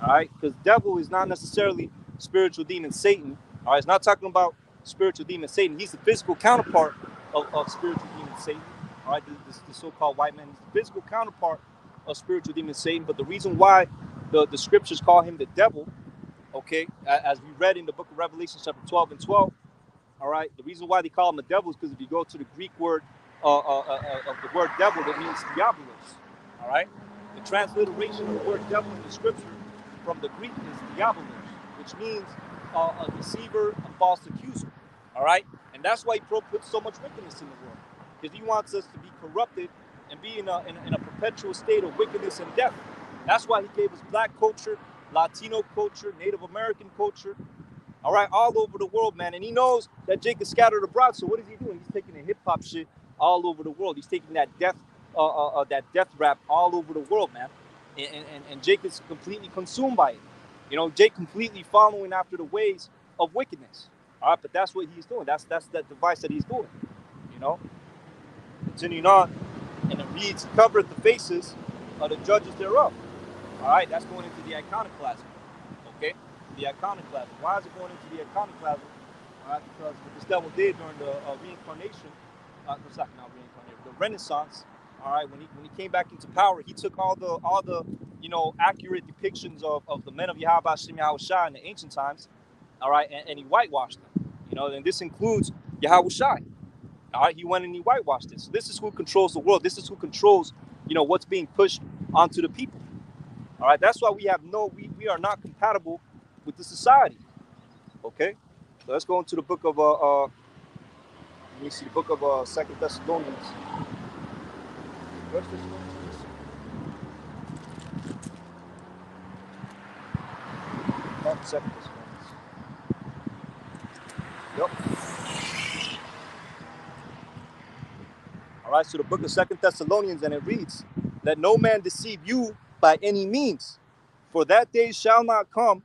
All right, because devil is not necessarily spiritual demon Satan. All right, it's not talking about spiritual demon Satan. He's the physical counterpart of spiritual demon Satan. All right, the so-called white man is the physical counterpart of spiritual demon Satan. But the reason why the scriptures call him the devil, okay, as we read in the book of Revelation chapter 12 and 12, all right, the reason why they call him the devil is because if you go to the Greek word of the word devil, that means diabolos. All right, the transliteration of the word devil in the scripture from the Greek is diabolos, which means a deceiver, a false accuser. All right, and that's why he puts so much wickedness in the world, because he wants us to be corrupted and be in a perpetual state of wickedness and death. That's why he gave us black culture, Latino culture, Native American culture. All right, all over the world, man. And he knows that Jake is scattered abroad. So what is he doing? He's taking the hip hop shit all over the world. He's taking that death rap all over the world, man. And Jake is completely consumed by it. You know, Jake completely following after the ways of wickedness. All right, but that's what he's doing. That's that device that he's doing. You know, continuing on, and it reads, covereth the faces of the judges thereof. All right, that's going into the iconoclasm. Okay. The iconoclasm. Why is it going into the iconoclasm? Because what this devil did during the reincarnation, not reincarnation, the Renaissance. All right, when he came back into power, he took all the you know, accurate depictions of the men of Yahweh Shem Yahushai in the ancient times. All right, and he whitewashed them. You know, and this includes Yahushai. All right, he went and he whitewashed this. So this is who controls the world. This is who controls, you know, what's being pushed onto the people. All right, that's why we are not compatible with the society. Okay, so let's go into the book of let me see, the book of 2 Thessalonians. First Thessalonians. Second Thessalonians. Yep. All right, so the book of Second Thessalonians, and it reads, "Let no man deceive you by any means, for that day shall not come,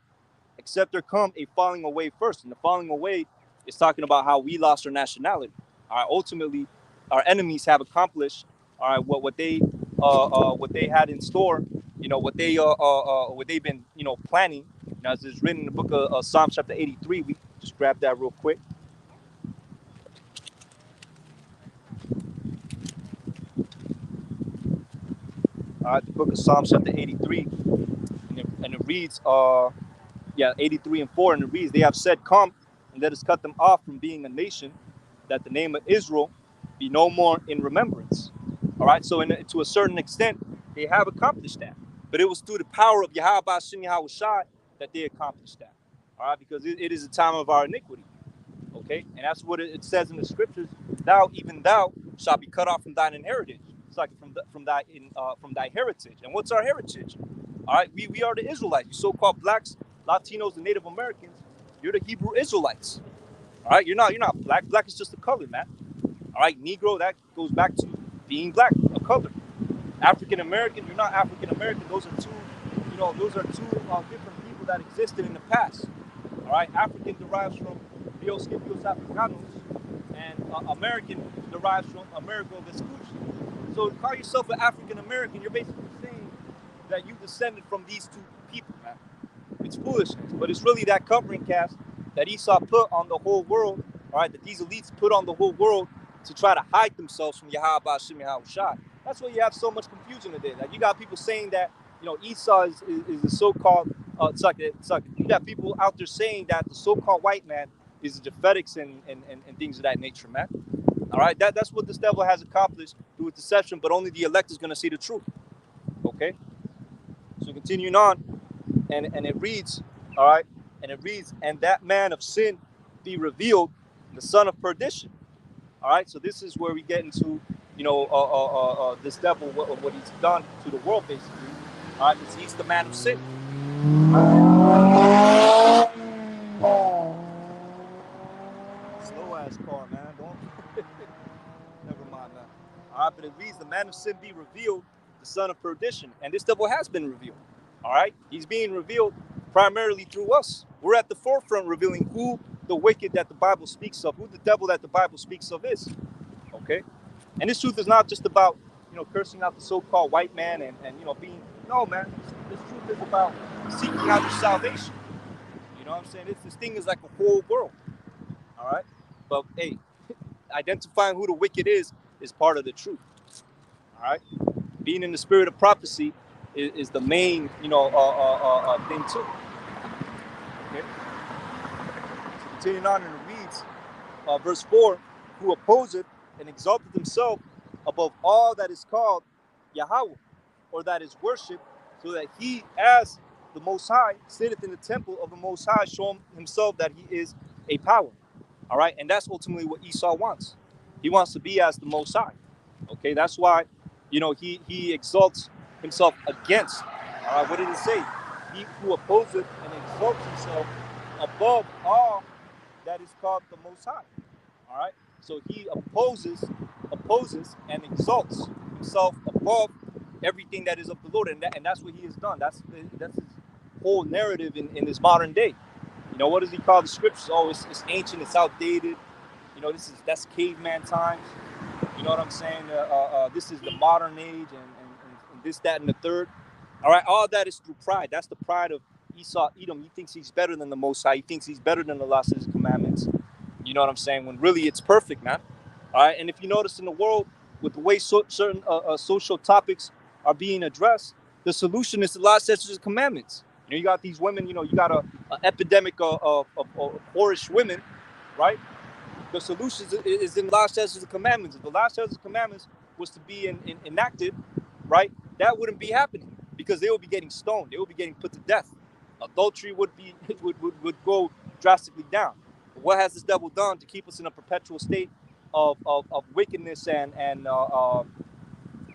except there come a falling away first." And the falling away is talking about how we lost our nationality. All right, ultimately, our enemies have accomplished, all right, what they had in store, what they've been, planning. Now, as it's written in the book of Psalm chapter 83, we just grab that real quick. All right, the book of Psalm chapter 83, and it reads, 83 and 4, and it reads, "They have said, Come, and let us cut them off from being a nation, that the name of Israel be no more in remembrance." All right, so to a certain extent, they have accomplished that. But it was through the power of Yahweh Hashem Yahweh Shai that they accomplished that. All right, because it is a time of our iniquity. Okay, and that's what it says in the scriptures. "Thou, even thou, shalt be cut off from thine inheritance." It's like from thy heritage. And what's our heritage? All right, we are the Israelites. You so-called blacks, Latinos, and Native Americans. You're the Hebrew Israelites. All right, you're not black. Black is just a color, man. All right, Negro, that goes back to being black, a color. African American, you're not African American. Those are two different people that existed in the past. All right, African derives from Bios Scipios Africanos, and American derives from Amerigo Vespucci. So to call yourself an African American, you're basically saying that you descended from these two people, man. It's foolishness, but it's really that covering cast that Esau put on the whole world, all right, that these elites put on the whole world to try to hide themselves from Yahweh Hashem Yahweh Shai. That's why you have so much confusion today. Like, you got people saying that, Esau is a so-called, you got people out there saying that the so-called white man is the Jephthetics and things of that nature, man. All right, that's what this devil has accomplished through deception, but only the elect is going to see the truth. Okay, so continuing on, and it reads, all right, and it reads, "And that man of sin be revealed, the son of perdition." All right, so this is where we get into, this devil, what he's done to the world, basically. All right, because he's the man of sin. Slow ass car, man. Don't. Never mind, man. All right, but it reads, "The man of sin be revealed, the son of perdition." And this devil has been revealed. All right, he's being revealed primarily through us. We're at the forefront revealing who the wicked that the Bible speaks of, who the devil that the Bible speaks of is. Okay, and this truth is not just about, cursing out the so-called white man and being, no, man. This truth is about seeking out your salvation. You know what I'm saying? This thing is like a whole world. All right, but hey, identifying who the wicked is part of the truth. All right, being in the spirit of prophecy is the main, thing too. Okay, so continuing on in the reads, verse 4, "Who opposeth and exalteth himself above all that is called Yahweh, or that is worshipped, so that he, as the Most High, sitteth in the temple of the Most High, showing himself that he is a power." All right, and that's ultimately what Esau wants. He wants to be as the Most High. Okay, that's why, he exalts himself against. All right, what did it say? "He who opposeth and exalts himself above all that is called the Most High." All right, so he opposes and exalts himself above everything that is of the Lord, and that's what he has done. That's his whole narrative in this modern day. What does he call the scriptures? Oh, it's ancient, it's outdated. That's caveman times. You know what I'm saying? This is the modern age, and this, that, and the third. All right, all that is through pride. That's the pride of Esau, Edom. He thinks he's better than the Most High. He thinks he's better than the law, statutes, and commandments. You know what I'm saying? When really it's perfect, man. All right, and if you notice in the world, with the way certain social topics are being addressed, the solution is the law, statutes, and commandments. You got these women. You got a epidemic of whorish women, right? The solution is in law, statutes, and commandments. If the law, statutes, and commandments was to be enacted, right, that wouldn't be happening, because they would be getting stoned. They would be getting put to death. Adultery would go drastically down. But what has this devil done to keep us in a perpetual state of wickedness and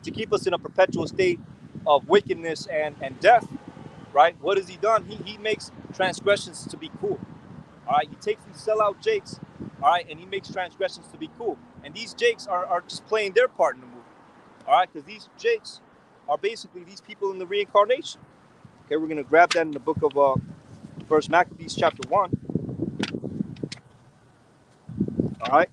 to keep us in a perpetual state of wickedness and death? right? What has he done? He makes transgressions to be cool. All right, he takes these sellout Jakes, all right, and he makes transgressions to be cool. And these Jakes are just playing their part in the movie, all right, because these Jakes are basically these people in the reincarnation. Okay, we're gonna grab that in the book of First Maccabees chapter 1. All right.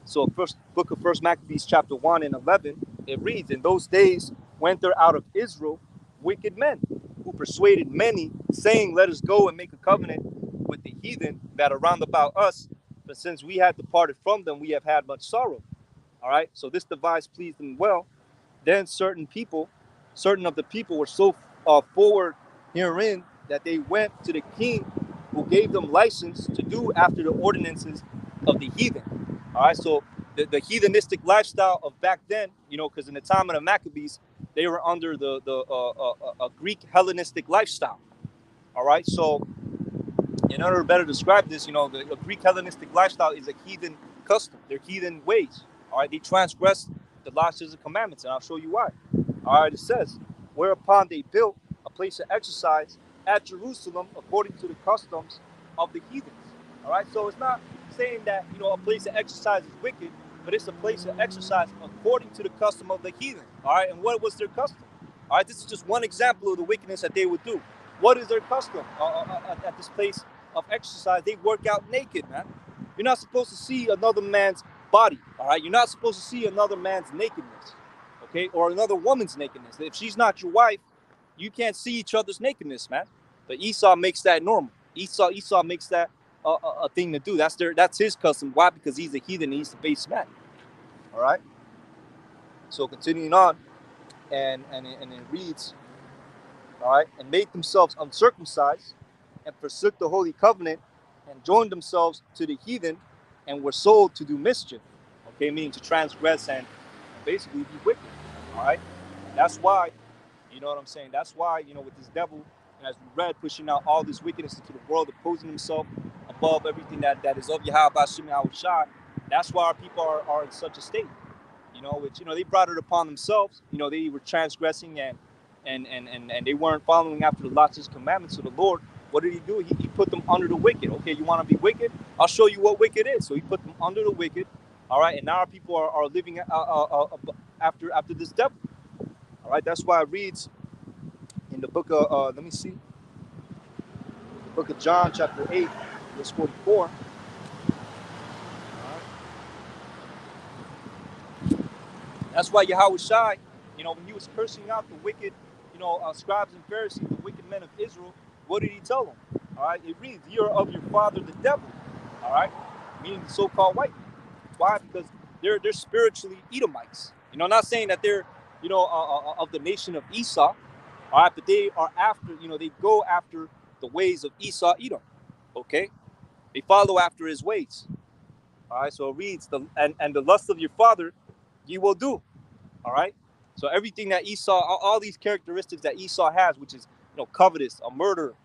So first book of First Maccabees chapter 1 and 11, it reads, "In those days went there out of Israel wicked men, who persuaded many, saying, Let us go and make a covenant with the heathen that are round about us. But since we had departed from them, we have had much sorrow." All right. So this device pleased them well. Then certain of the people were so forward herein that they went to the king, who gave them license to do after the ordinances of the heathen. All right, so the heathenistic lifestyle of back then, because in the time of the Maccabees, they were under the Greek Hellenistic lifestyle. All right, so in order to better describe this, the Greek Hellenistic lifestyle is a heathen custom. They're heathen ways. All right, they transgress the laws and commandments, and I'll show you why. All right, it says, "Whereupon they built a place of exercise at Jerusalem according to the customs of the heathens." All right, so it's not saying that a place of exercise is wicked, but it's a place of exercise according to the custom of the heathen. All right, and what was their custom? All right, this is just one example of the wickedness that they would do. What is their custom at this place of exercise? They work out naked, man. You're not supposed to see another man's body. All right, you're not supposed to see another man's nakedness, okay, or another woman's nakedness. If she's not your wife, you can't see each other's nakedness, man. But Esau makes that normal. Esau makes that a thing to do. That's his custom. Why? Because he's a heathen and he's the base man. All right. So continuing on, and it reads, all right, "And made themselves uncircumcised, and forsook the holy covenant, and joined themselves to the heathen, and were sold to do mischief." Okay, meaning to transgress and basically be wicked. All right, that's why, you know what I'm saying. That's why, with this devil, and as we read, pushing out all this wickedness into the world, opposing himself above everything that is of Yahweh Hashem Yahushua. That's why our people are in such a state. Which they brought it upon themselves. They were transgressing and they weren't following after the laws and commandments of the Lord. What did he do? He put them under the wicked. Okay, you want to be wicked? I'll show you what wicked is. So he put them under the wicked. All right, and now our people are living after this devil. All right, that's why it reads in the book of let me see, book of John, chapter 8, verse 44. That's why Yahweh Shai, when he was cursing out the wicked, scribes and Pharisees, the wicked men of Israel, what did he tell them? All right, it reads, "You are of your father the devil." All right, meaning the so-called white man. Why? Because they're spiritually Edomites. Not saying that they're of the nation of Esau. All right, but they are after, they go after the ways of Esau, Edom. Okay, they follow after his ways. All right, so it reads, and the lust of your father you will do. All right, so everything that Esau, all these characteristics that Esau has, which is covetous, a murderer,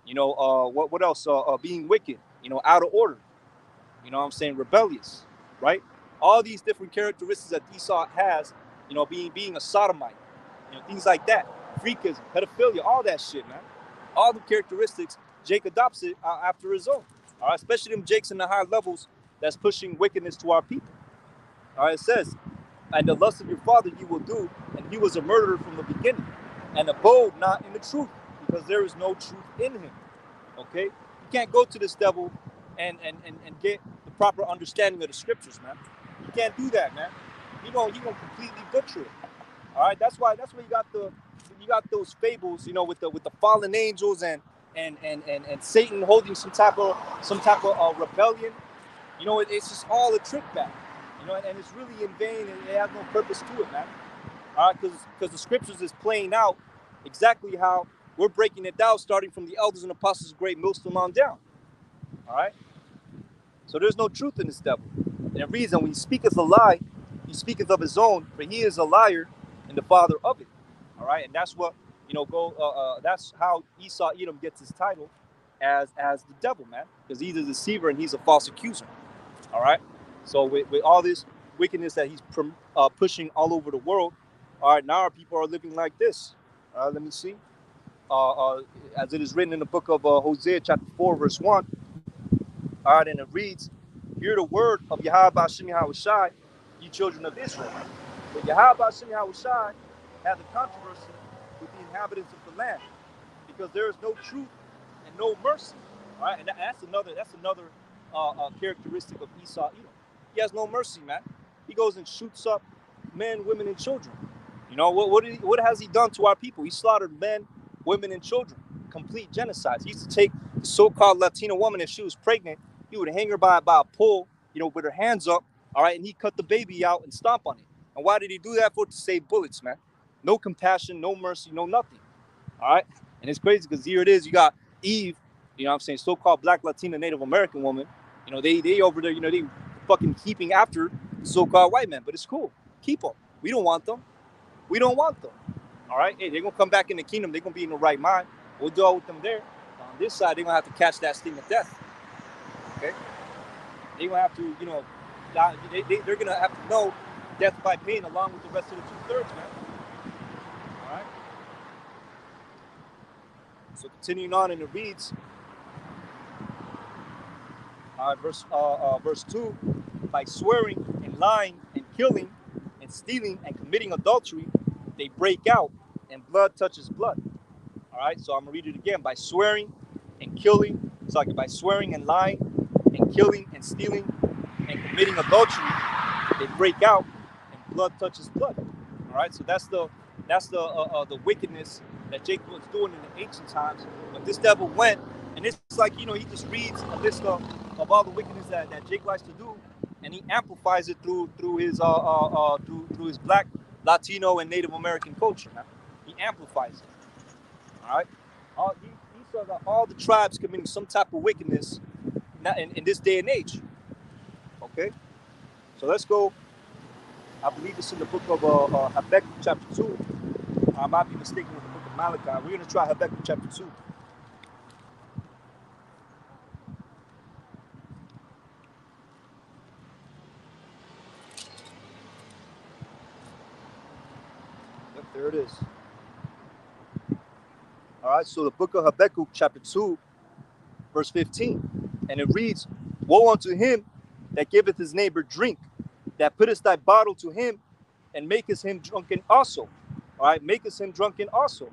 what else? Being wicked, out of order. What I'm saying, rebellious, right? All these different characteristics that Esau has, being a sodomite, things like that, freakism, pedophilia, all that shit, man. All the characteristics, Jake adopts it after his own. All right, especially them Jakes in the high levels that's pushing wickedness to our people. All right, it says, "And the lust of your father you will do, and he was a murderer from the beginning, and abode not in the truth, because there is no truth in him." Okay, you can't go to this devil and get the proper understanding of the scriptures, man. You can't do that, man. He gonna completely butcher it. All right, that's why you got those fables, with the fallen angels and Satan holding some type of rebellion. It's just all a trick back. And it's really in vain, and it has no purpose to it, man. All right, because the scriptures is playing out exactly how we're breaking it down, starting from the elders and apostles of great millstone on down. All right, so there's no truth in this devil. And the reason, when he speaketh a lie, he speaketh of his own, for he is a liar and the father of it. All right, and that's what that's how Esau Edom gets his title as the devil, man, because he's a deceiver and he's a false accuser. All right, so with all this wickedness that he's pushing all over the world, all right, now our people are living like this. Let me see. as it is written in the book of Hosea chapter 4 verse 1. All right, and it reads, "Hear the word of Yahweh Hashem Yahushai, ye children of Israel. But Yahweh Hashem Yahushai had the controversy with the inhabitants of the land, because there is no truth and no mercy." All right, and that's another characteristic of Esau Edom. He has no mercy, man. He goes and shoots up men, women, and children. You know what has he done to our people? He slaughtered men, women, and children. Complete genocide. He used to take the so-called Latina woman, if she was pregnant, he would hang her by a pole, you know, with her hands up, all right, and he cut the baby out and stomp on it. And why did he do that? For? To save bullets, man. No compassion, no mercy, no nothing. All right, and it's crazy because here it is. You got Eve, you know what I'm saying, so-called black Latina Native American woman. You know, they over there, you know, they fucking keeping after the so-called white men, but it's cool. Keep them. We don't want them. We don't want them. All right, hey, they're gonna come back in the kingdom. They're gonna be in the right mind. We'll deal with them there. On this side, they're gonna have to catch that sting of death. Okay, they're gonna have to, you know, they're gonna have to know death by pain along with the rest of the 2/3, man. All right. So continuing on, and it reads, verse 2, "By swearing and lying and killing and stealing and committing adultery, they break out, and blood touches blood." All right, so I'm gonna read it again. By swearing and killing, it's like by swearing and lying and killing and stealing and committing adultery, they break out, and blood touches blood. All right, so that's the wickedness that Jacob was doing in the ancient times. But this devil went, and it's like, you know, he just reads a list of all the wickedness that Jake likes to do, and he amplifies it through his black, Latino, and Native American culture. Man. He amplifies it. All right, he saw that all the tribes committing some type of wickedness in this day and age. Okay, so let's go. I believe it's in the book of Habakkuk chapter 2. I might be mistaken with the book of Malachi. We're going to try Habakkuk chapter 2. Yep, there it is. All right, so the book of Habakkuk chapter 2, verse 15. And it reads, "Woe unto him that giveth his neighbor drink, that putteth thy bottle to him, and makest him drunken also." All right, makest him drunken also,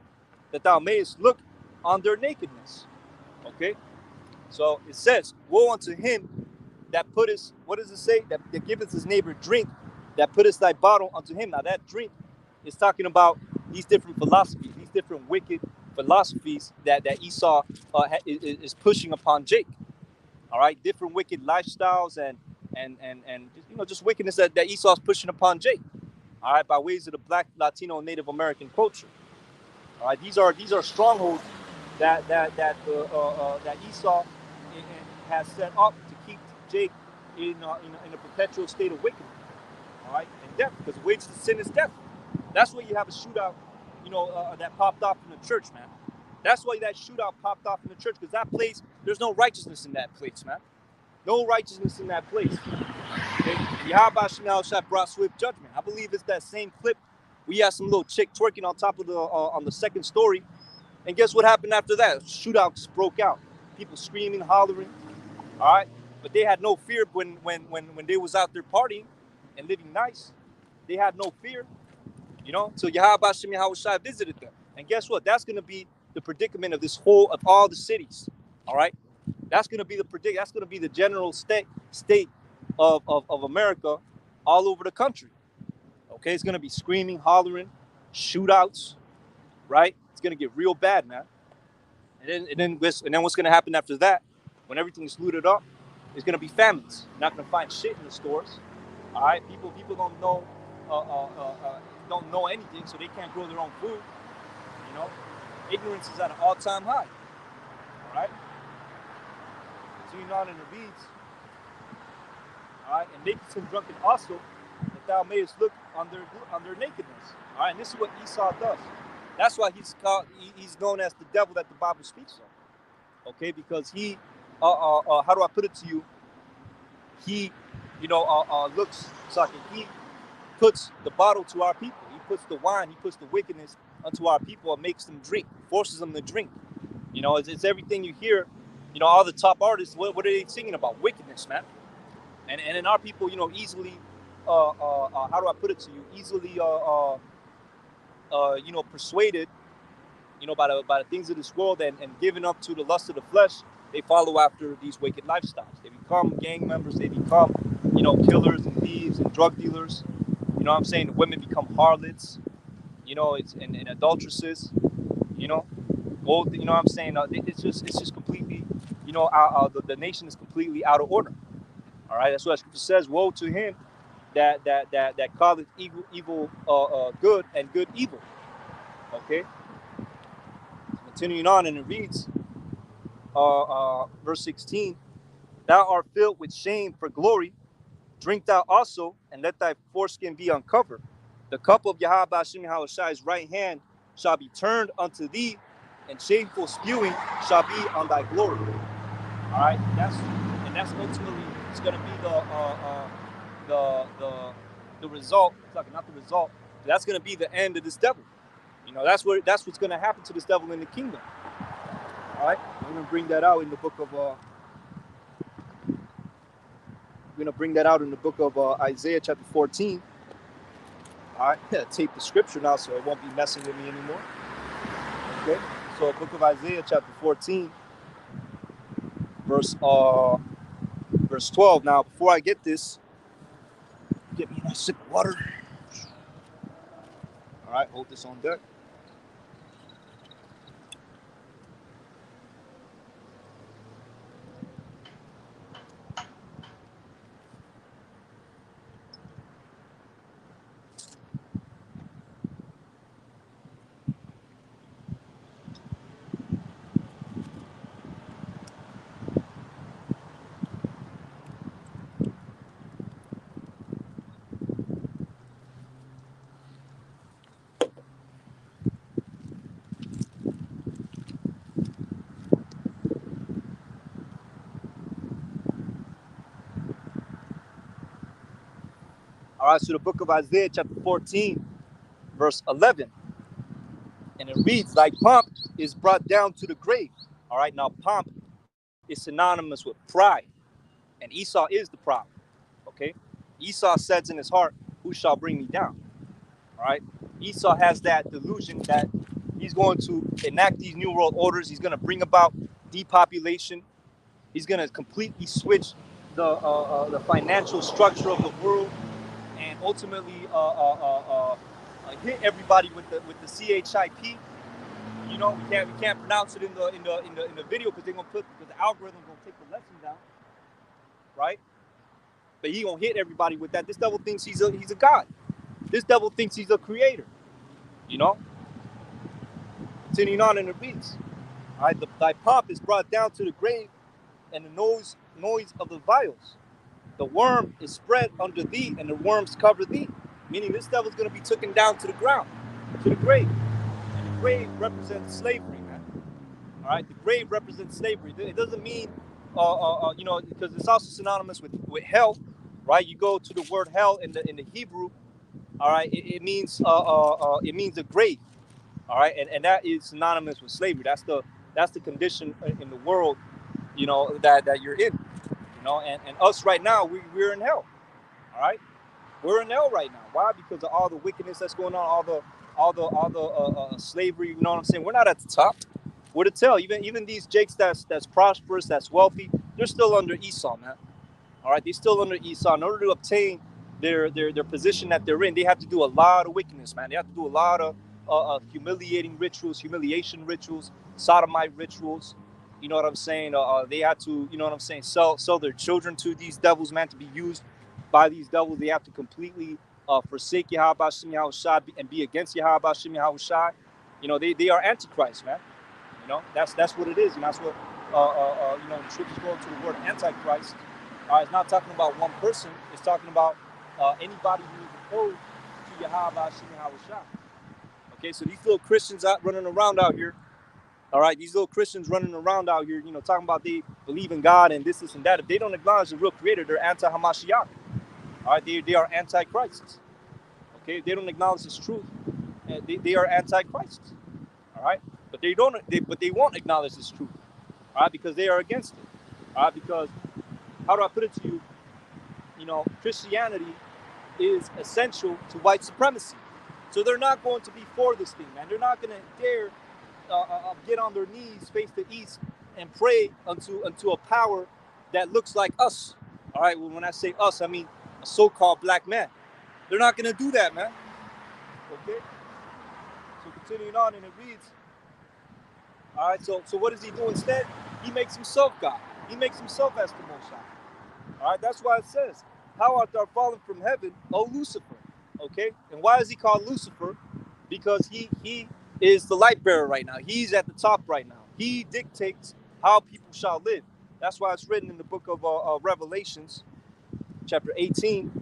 that thou mayest look on their nakedness. Okay, so it says, "Woe unto him that putteth," what does it say? That giveth his neighbor drink, that putteth thy bottle unto him. Now that drink is talking about these different philosophies, these different wicked philosophies that Esau is pushing upon Jake. All right, different wicked lifestyles and you know, just wickedness that Esau's pushing upon Jake. All right, by ways of the black, Latino, and Native American culture. All right, these are strongholds that Esau has set up to keep Jake in a perpetual state of wickedness. All right, and death, because the wages of sin is death. That's why you have a shootout, you know, that popped off in the church, man. That's why that shootout popped off in the church, because that place, there's no righteousness in that place, man. No righteousness in that place. Okay? Yahweh Shah brought swift judgment. I believe it's that same clip. We had some little chick twerking on top of on the second story, and guess what happened after that? Shootouts broke out. People screaming, hollering. All right, but they had no fear when they was out there partying and living nice. They had no fear, you know. So Yahweh Shah visited them, and guess what? That's gonna be the predicament of all the cities. All right, that's gonna be that's gonna be the general state of America all over the country. Okay, it's gonna be screaming, hollering, shootouts, right? It's gonna get real bad, man. And then what's gonna happen after that? When everything's looted up, it's gonna be famines. You're not gonna find shit in the stores. All right, people don't know anything, so they can't grow their own food. You know, ignorance is at an all-time high. All right. Continuing on in the reads. All right, and makest him drunken also, that thou mayest look on their nakedness. All right, and this is what Esau does. That's why he's known as the devil that the Bible speaks of. Okay, because he, how do I put it to you? He, you know, looks, he puts the bottle to our people. He puts the wine, he puts the wickedness unto our people and makes them drink, forces them to drink. You know, it's everything you hear. You know, all the top artists, what are they singing about? Wickedness, man. And in our people, you know, easily, how do I put it to you? Easily, you know, persuaded, you know, by the things of this world and given up to the lust of the flesh, they follow after these wicked lifestyles. They become gang members. They become, you know, killers and thieves and drug dealers. You know what I'm saying? The women become harlots. You know, it's and adulteresses. You know, old. You know what I'm saying? It's just completely, you know, the nation is completely out of order. All right, that's what Scripture says. Woe to him that calleth evil good and good evil. Okay. Continuing on, and it reads, verse 16: Thou art filled with shame for glory. Drink thou also, and let thy foreskin be uncovered. The cup of Yahweh Hashem Yahushai's right hand shall be turned unto thee, and shameful spewing shall be on thy glory. All right, that's ultimately it's going to be the result. Not the result. That's going to be the end of this devil. You know, that's what's going to happen to this devil in the kingdom. All right, I'm going to bring that out in the book of. We're going to bring that out in the book of Isaiah chapter 14. All right, tape the scripture now so it won't be messing with me anymore. Okay, so book of Isaiah chapter 14, verse 12. Now, before I get this, get me a nice sip of water. All right, hold this on deck. All right, so the book of Isaiah chapter 14, verse 11. And it reads, Thy pomp is brought down to the grave. All right, now pomp is synonymous with pride. And Esau is the proud. Okay? Esau says in his heart, who shall bring me down? All right? Esau has that delusion that he's going to enact these new world orders. He's going to bring about depopulation. He's going to completely switch the financial structure of the world and ultimately hit everybody with the CHIP. You know, we can't pronounce it in the video because the algorithm gonna take the lesson down, right? But he gonna hit everybody with that. This devil thinks he's a god. This devil thinks he's a creator. You know. Continuing on in the beats. All right, thy pomp is brought down to the grave, and the noise of the vials. The worm is spread under thee, and the worms cover thee. Meaning this devil's going to be taken down to the ground, to the grave. And the grave represents slavery, man. All right, the grave represents slavery. It doesn't mean, you know, because it's also synonymous with hell, right? You go to the word hell in the Hebrew, all right, it means a grave, all right, and that is synonymous with slavery. That's the condition in the world, you know, that you're in, you know, and us right now, we're in hell, all right. We're in hell right now. Why? Because of all the wickedness that's going on, all the slavery. You know what I'm saying? We're not at the top. We're the tail. Even these jakes that's prosperous, that's wealthy, they're still under Esau, man. All right, they're still under Esau. In order to obtain their position that they're in, they have to do a lot of wickedness, man. They have to do a lot of humiliating rituals, humiliation rituals, sodomite rituals. You know what I'm saying? They have to, you know what I'm saying, sell their children to these devils, man, to be used by these devils. They have to completely forsake Yahweh Hashem Yahushai and be against Yahweh Hashem Yahushai. You know, they are antichrist, man. You know, that's what it is, and that's what you know, the scriptures go to the word antichrist. It's not talking about one person. It's talking about anybody who is opposed to Yahweh Hashem Yahushai. Okay, so these little Christians running around out here. All right, these little Christians running around out here, you know, talking about they believe in God and this and that. If they don't acknowledge the real creator, they're anti-Hamashiach. All right, they are antichrists. Okay, they don't acknowledge this truth. they are antichrist. All right, but they won't acknowledge this truth. All right, because they are against it. All right, because how do I put it to you? Christianity is essential to white supremacy. So they're not going to be for this thing, man. They're not going to dare get on their knees, face the east, and pray unto a power that looks like us. All right. Well, when I say us, I mean a so-called black man. They're not going to do that, man. Okay. So continuing on, and it reads. All right. So what does he do instead? He makes himself God. He makes himself as the Most High. All right. That's why it says, "How art thou fallen from heaven, O Lucifer?" Okay. And why is he called Lucifer? Because he is the light bearer right now. He's at the top right now. He dictates how people shall live. That's why it's written in the book of Revelations, chapter 18.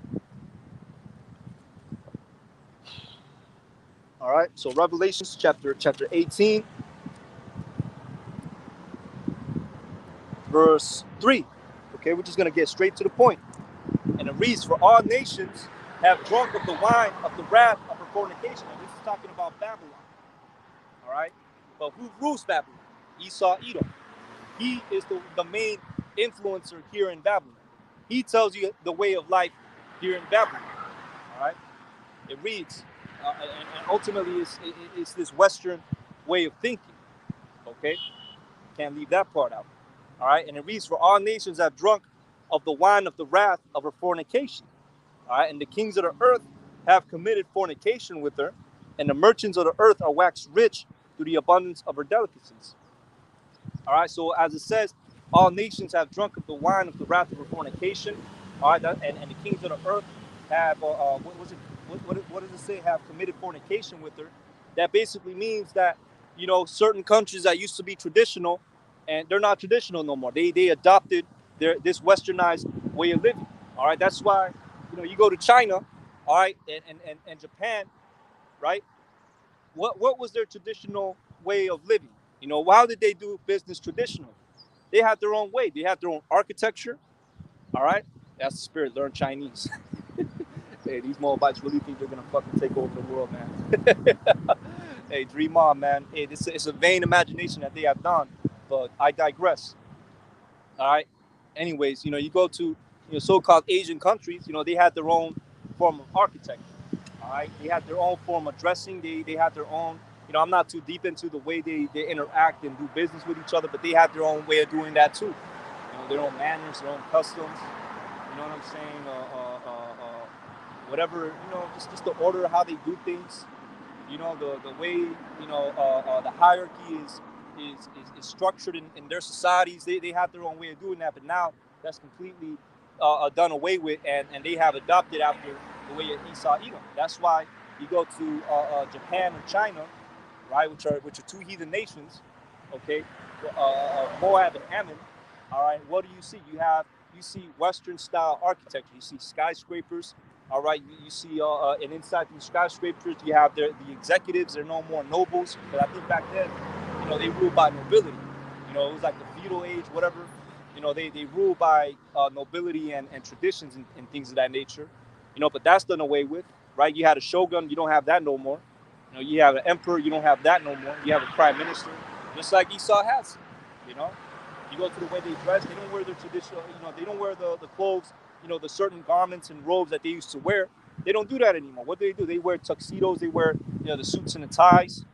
All right. So Revelations chapter 18, verse 3. Okay, we're just gonna get straight to the point. And it reads, "For all nations have drunk of the wine of the wrath of her fornication." And this is talking about Babylon. All right. But who rules Babylon? Esau, Edom. He is the main influencer here in Babylon. He tells you the way of life here in Babylon. All right. It reads, and ultimately it's this Western way of thinking. Okay. Can't leave that part out. All right. And it reads, "For all nations have drunk of the wine of the wrath of her fornication. All right. And the kings of the earth have committed fornication with her, and the merchants of the earth are waxed rich through the abundance of her delicacies." All right. So as it says, all nations have drunk of the wine of the wrath of her fornication. All right. And the kings of the earth have, what was it? What does it say? Have committed fornication with her. That basically means that, certain countries that used to be traditional, and they're not traditional no more. They adopted this westernized way of living. All right. That's why, you go to China, all right, and Japan, right? What was their traditional way of living? How did they do business traditionally? They had their own way. They had their own architecture. All right, that's the spirit. Learn Chinese. Hey, these Moabites really think they're gonna fucking take over the world, man. Hey, dream on, man. Hey, it's a vain imagination that they have done, but I digress. All right. Anyways, you go to so-called Asian countries. They had their own form of architecture. All right. They had their own form of dressing. They had their own. I'm not too deep into the way they interact and do business with each other, but they had their own way of doing that too. Their own manners, their own customs. You know what I'm saying? Whatever. Just the order of how they do things. The way the hierarchy is structured in their societies. They have their own way of doing that, but now that's completely done away with, and they have adopted after the way of Esau, Edom. That's why you go to Japan or China, right, which are two heathen nations, okay, Moab and Ammon. All right, what do you see? You see Western style architecture. You see skyscrapers. All right, you see, and inside these skyscrapers, you have the executives. They're no more nobles. But I think back then, they ruled by nobility. It was like the feudal age, whatever. They ruled by nobility and traditions and things of that nature. But that's done away with, right? You had a shogun. You don't have that no more. You have an emperor. You don't have that no more. You have a prime minister, just like Esau has. You know, you go to the way they dress. They don't wear their traditional. They don't wear the clothes. The certain garments and robes that they used to wear. They don't do that anymore. What do? They wear tuxedos. They wear the suits and the ties.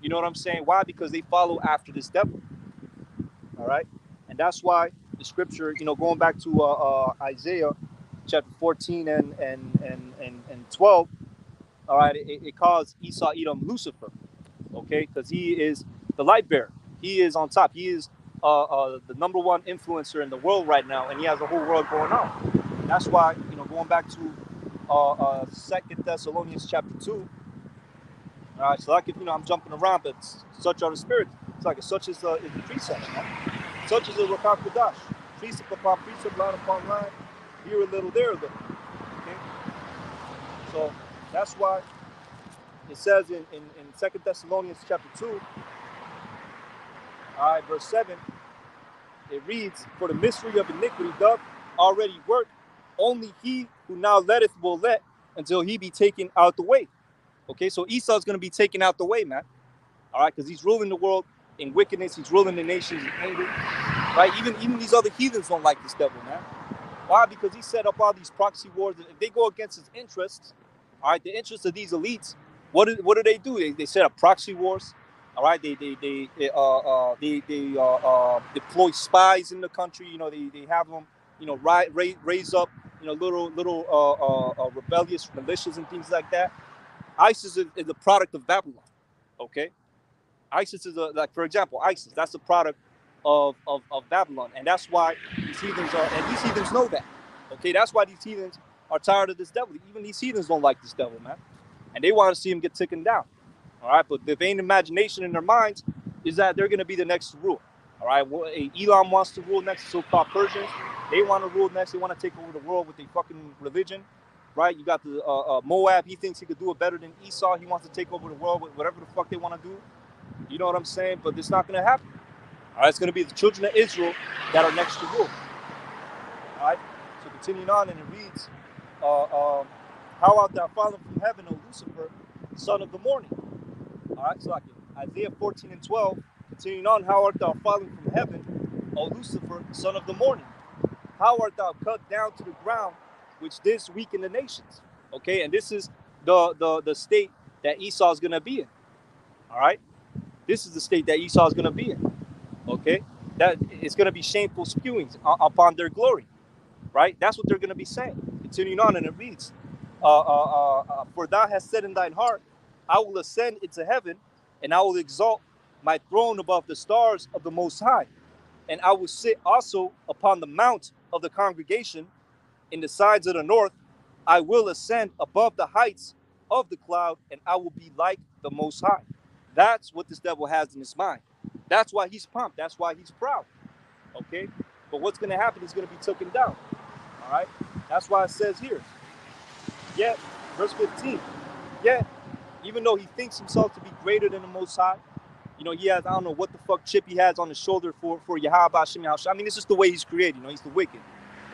You know what I'm saying? Why? Because they follow after this devil. All right, and that's why the scripture, going back to Isaiah chapter 14 and 12. All right, it calls Esau Edom Lucifer. Okay, because he is the light bearer. He is on top. He is the number one influencer in the world right now, and he has the whole world going on. That's why, going back to 2 Thessalonians chapter 2. All right, so like if I'm jumping around, but such are the spirits. It's like such is the precept. Such is the Rakak Kodash. Precept upon precept, line upon line, here a little, there a little. Okay, so that's why it says in 2 Thessalonians chapter 2, all right, verse 7, it reads, "For the mystery of iniquity doth already work, only he who now letteth will let until he be taken out the way." Okay, so Esau's going to be taken out the way, man. All right, because he's ruling the world in wickedness. He's ruling the nations in anger. Right? Even these other heathens don't like this devil, man. Why? Because he set up all these proxy wars. If they go against his interests, all right, the interests of these elites, what do they do? They set up proxy wars. All right, they deploy spies in the country. You know, they have them, you know, raise up, you know, little rebellious militias and things like that. ISIS is a product of Babylon. Okay, ISIS is like, for example, ISIS. That's a product of Babylon, and that's why these heathens are, and these heathens know that. Okay, that's why these heathens are tired of this devil. Even these heathens don't like this devil, man, and they want to see him get taken down. All right, but the vain imagination in their minds is that they're going to be the next to rule. All right, well, Elam wants to rule next, the so-called Persians. They want to rule next. They want to take over the world with their fucking religion. Right, you got the Moab. He thinks he could do it better than Esau. He wants to take over the world with whatever the fuck they want to do. You know what I'm saying? But it's not going to happen. All right, it's going to be the children of Israel that are next to rule. All right, so continuing on, and it reads, how art thou fallen from heaven, O Lucifer, son of the morning? All right, so like Isaiah 14:12, continuing on, how art thou fallen from heaven, O Lucifer, son of the morning? How art thou cut down to the ground, which didst weaken the nations? Okay, and this is the state that Esau is going to be in. All right, this is the state that Esau is going to be in. Okay, that it's going to be shameful spewings upon their glory. Right, that's what they're going to be saying. Continuing on, and it reads, for thou hast said in thine heart, I will ascend into heaven, and I will exalt my throne above the stars of the Most High, and I will sit also upon the mount of the congregation in the sides of the north. I will ascend above the heights of the cloud, and I will be like the Most High. That's what this devil has in his mind. That's why he's pumped. That's why he's proud. Okay? But what's going to happen is going to be taken down. All right? That's why it says here, yet, verse 15, yet, even though he thinks himself to be greater than the Most High, you know, he has, I don't know what the fuck chip he has on his shoulder for Yahweh Hashem Yahushua. I mean, it's just the way he's created. You know, he's the wicked.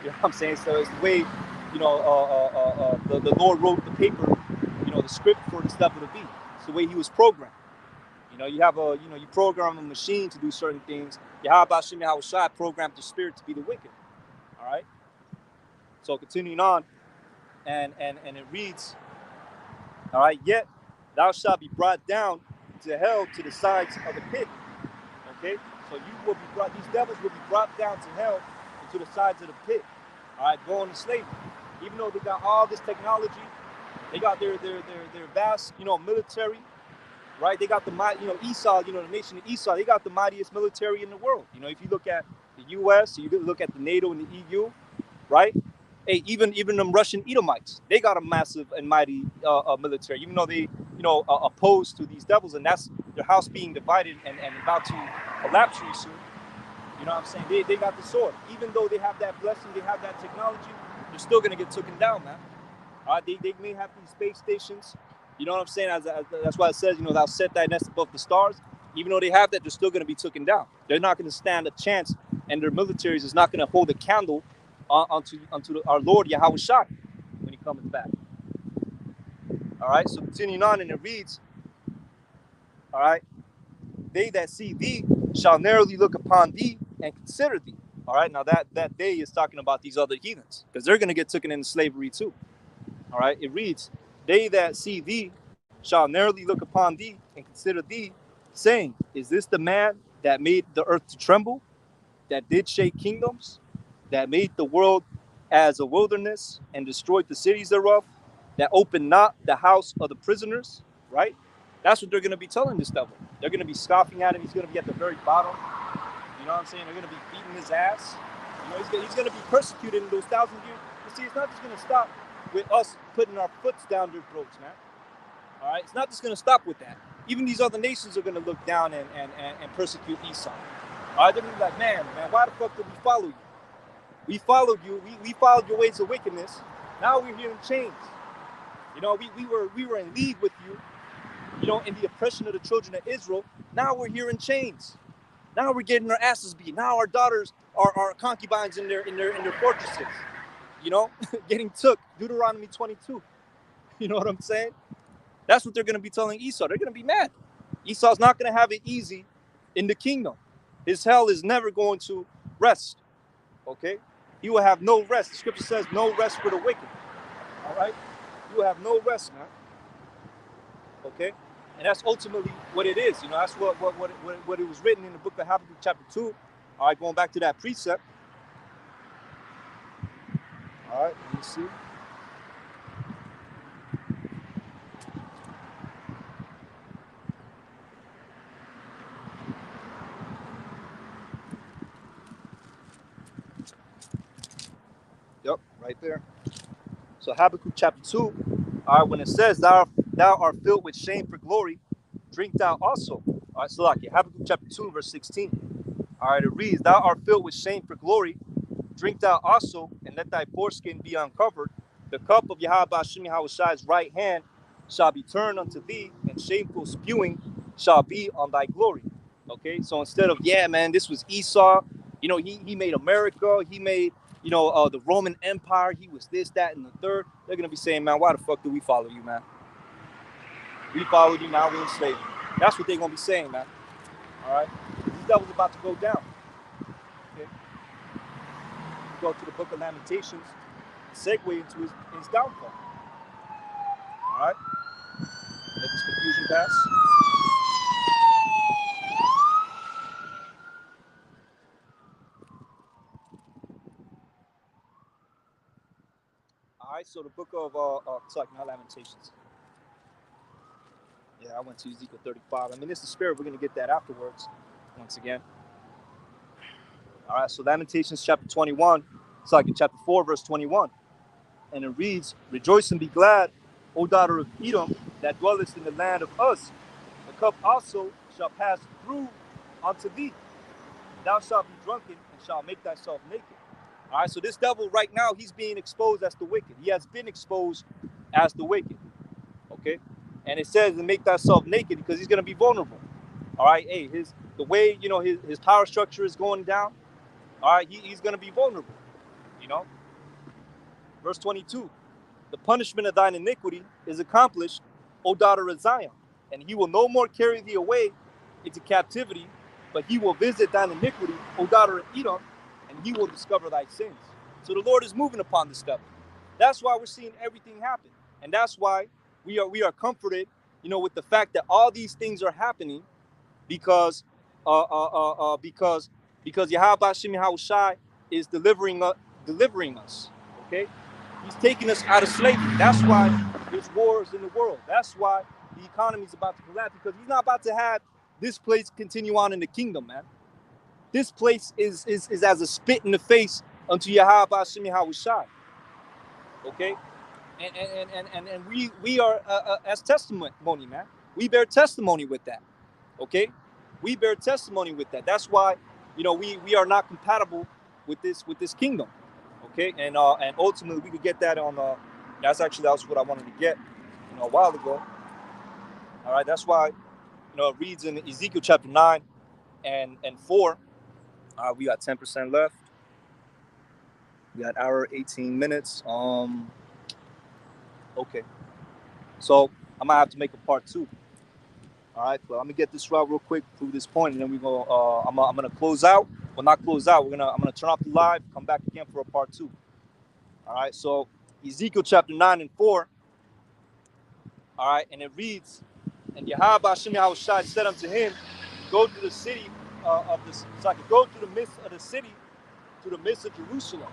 You know what I'm saying? So it's the way, you know, the Lord wrote the paper, you know, the script for this devil to be. It's the way he was programmed. You know, you have a, you know, you program a machine to do certain things. Yahweh Hashem Yahushua programmed the spirit to be the wicked. All right? So continuing on, and it reads, all right, yet thou shalt be brought down to hell, to the sides of the pit. Okay, so you will be brought, these devils will be brought down to hell and to the sides of the pit. All right, going to slavery. Even though they got all this technology, they got their vast, you know, military, right? They got the you know, Esau, you know, the nation of Esau, they got the mightiest military in the world. You know, if you look at the U.S., you look at the NATO and the EU, right? Hey, even them Russian Edomites, they got a massive and mighty military, even though they, you know, opposed to these devils, and that's their house being divided and about to collapse really soon. You know what I'm saying? They got the sword. Even though they have that blessing, they have that technology, they're still going to get taken down, man. They may have these space stations. You know what I'm saying? That's why it says, you know, thou set thy nest above the stars. Even though they have that, they're still going to be taken down. They're not going to stand a chance, and their militaries is not going to hold a candle unto our Lord Yahweh Shai when he comes back. All right, so continuing on, and it reads, all right, they that see thee shall narrowly look upon thee and consider thee. All right, now that day is talking about these other heathens, because they're going to get taken into slavery too. All right, it reads, they that see thee shall narrowly look upon thee and consider thee, saying, is this the man that made the earth to tremble, that did shake kingdoms, that made the world as a wilderness and destroyed the cities thereof, that opened not the house of the prisoners, right? That's what they're going to be telling this devil. They're going to be scoffing at him. He's going to be at the very bottom. You know what I'm saying? They're going to be beating his ass. You know, he's going to be persecuted in those 1,000 years. You see, it's not just going to stop with us putting our foots down their throats, man. All right? It's not just going to stop with that. Even these other nations are going to look down and persecute Esau. All right? They're going to be like, man, why the fuck did we follow you? We followed you. We followed your ways of wickedness. Now we're here in chains. You know, we were in league with you, you know, in the oppression of the children of Israel. Now we're here in chains. Now we're getting our asses beat. Now our daughters are concubines in their fortresses. You know, getting took. Deuteronomy 22. You know what I'm saying? That's what they're going to be telling Esau. They're going to be mad. Esau's not going to have it easy in the kingdom. His hell is never going to rest. Okay? He will have no rest. The scripture says no rest for the wicked. All right? You will have no rest, man. Okay? And that's ultimately what it is. You know, that's what it was written in the book of Habakkuk chapter 2. All right, going back to that precept. All right, let me see. Yep, right there. So Habakkuk chapter 2, all right, when it says, thou art filled with shame for glory, drink thou also. All right, so like Habakkuk chapter 2, verse 16. All right, it reads, thou art filled with shame for glory, drink thou also, and let thy foreskin be uncovered. The cup of Yahweh Hashem Yahushai's right hand shall be turned unto thee, and shameful spewing shall be on thy glory. Okay, so instead of, yeah, man, this was Esau, you know, he made America, he made, you know, the Roman Empire, he was this, that, and the third. They're gonna be saying, man, why the fuck do we follow you, man? We followed you, now we enslaved you. That's what they're gonna be saying, man. All right, these devils about to go down. Okay, go to the book of Lamentations, segue into his downfall. All right, let this confusion pass. All right, so the book of sorry, not Lamentations. Yeah, I went to Ezekiel 35. I mean, it's the spirit. We're gonna get that afterwards. Once again. All right, so Lamentations chapter 21. It's like in chapter 4, verse 21, and it reads, "Rejoice and be glad, O daughter of Edom, that dwellest in the land of Uz. The cup also shall pass through unto thee. Thou shalt be drunken and shalt make thyself naked." All right, so this devil right now, he's being exposed as the wicked. He has been exposed as the wicked. Okay, and it says to make thyself naked because he's going to be vulnerable. All right, hey, the way, you know, his power structure is going down. All right, he's going to be vulnerable. You know, verse 22, "The punishment of thine iniquity is accomplished, O daughter of Zion, and he will no more carry thee away into captivity, but he will visit thine iniquity, O daughter of Edom, and he will discover thy sins." So the Lord is moving upon this stuff. That's why we're seeing everything happen, and that's why we are comforted, you know, with the fact that all these things are happening because because Yahweh Hashem Yahushai is delivering us. Okay, he's taking us out of slavery. That's why there's wars in the world. That's why the economy is about to collapse, because he's not about to have this place continue on in the kingdom, man. This place is as a spit in the face unto Yahweh Hashem Yahushai. Okay, and we are as testimony, man. We bear testimony with that. Okay, we bear testimony with that. That's why, you know, we are not compatible with this kingdom. Okay, and ultimately we could get that on. That's what I wanted to get, you know, a while ago. All right, that's why, you know, it reads in Ezekiel chapter 9 and 4. We got 10% left. We got hour 18 minutes. Okay, so I might have to make a part 2. All right, but I'm gonna get this route real quick through this point, and then we go. I'm gonna close out. Well, not close out. I'm gonna turn off the live. Come back again for a part 2. All right. So Ezekiel chapter 9 and 4. All right, and it reads, "And Yahweh Hashem Yahushai said unto him, Go to the city of this. So I could go to the midst of the city, to the midst of Jerusalem,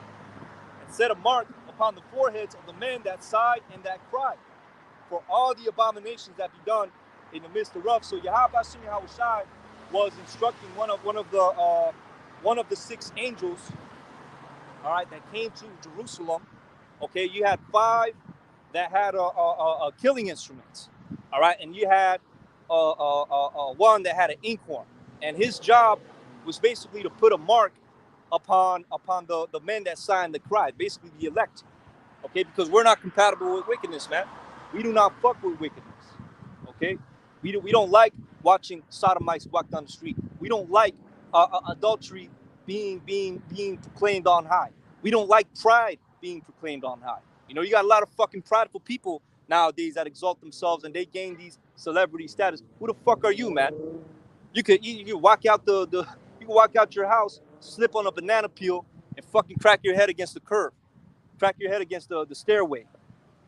and set a mark upon the foreheads of the men that sighed and that cried, for all the abominations that be done in the midst thereof." So Yahweh Hashem Yahushai was instructing one of the 6 angels, all right, that came to Jerusalem. Okay, you had 5 that had a killing instruments, all right, and you had one that had an inkhorn, and his job was basically to put a mark upon the men that signed the cry, basically the elect. Okay, because we're not compatible with wickedness, man. We do not fuck with wickedness. Okay, we don't like watching sodomites walk down the street. We don't like adultery being proclaimed on high. We don't like pride being proclaimed on high. You know, you got a lot of fucking prideful people nowadays that exalt themselves and they gain these celebrity status. Who the fuck are you, man? You walk out you can walk out your house, slip on a banana peel, and fucking crack your head against the curb, crack your head against the stairway.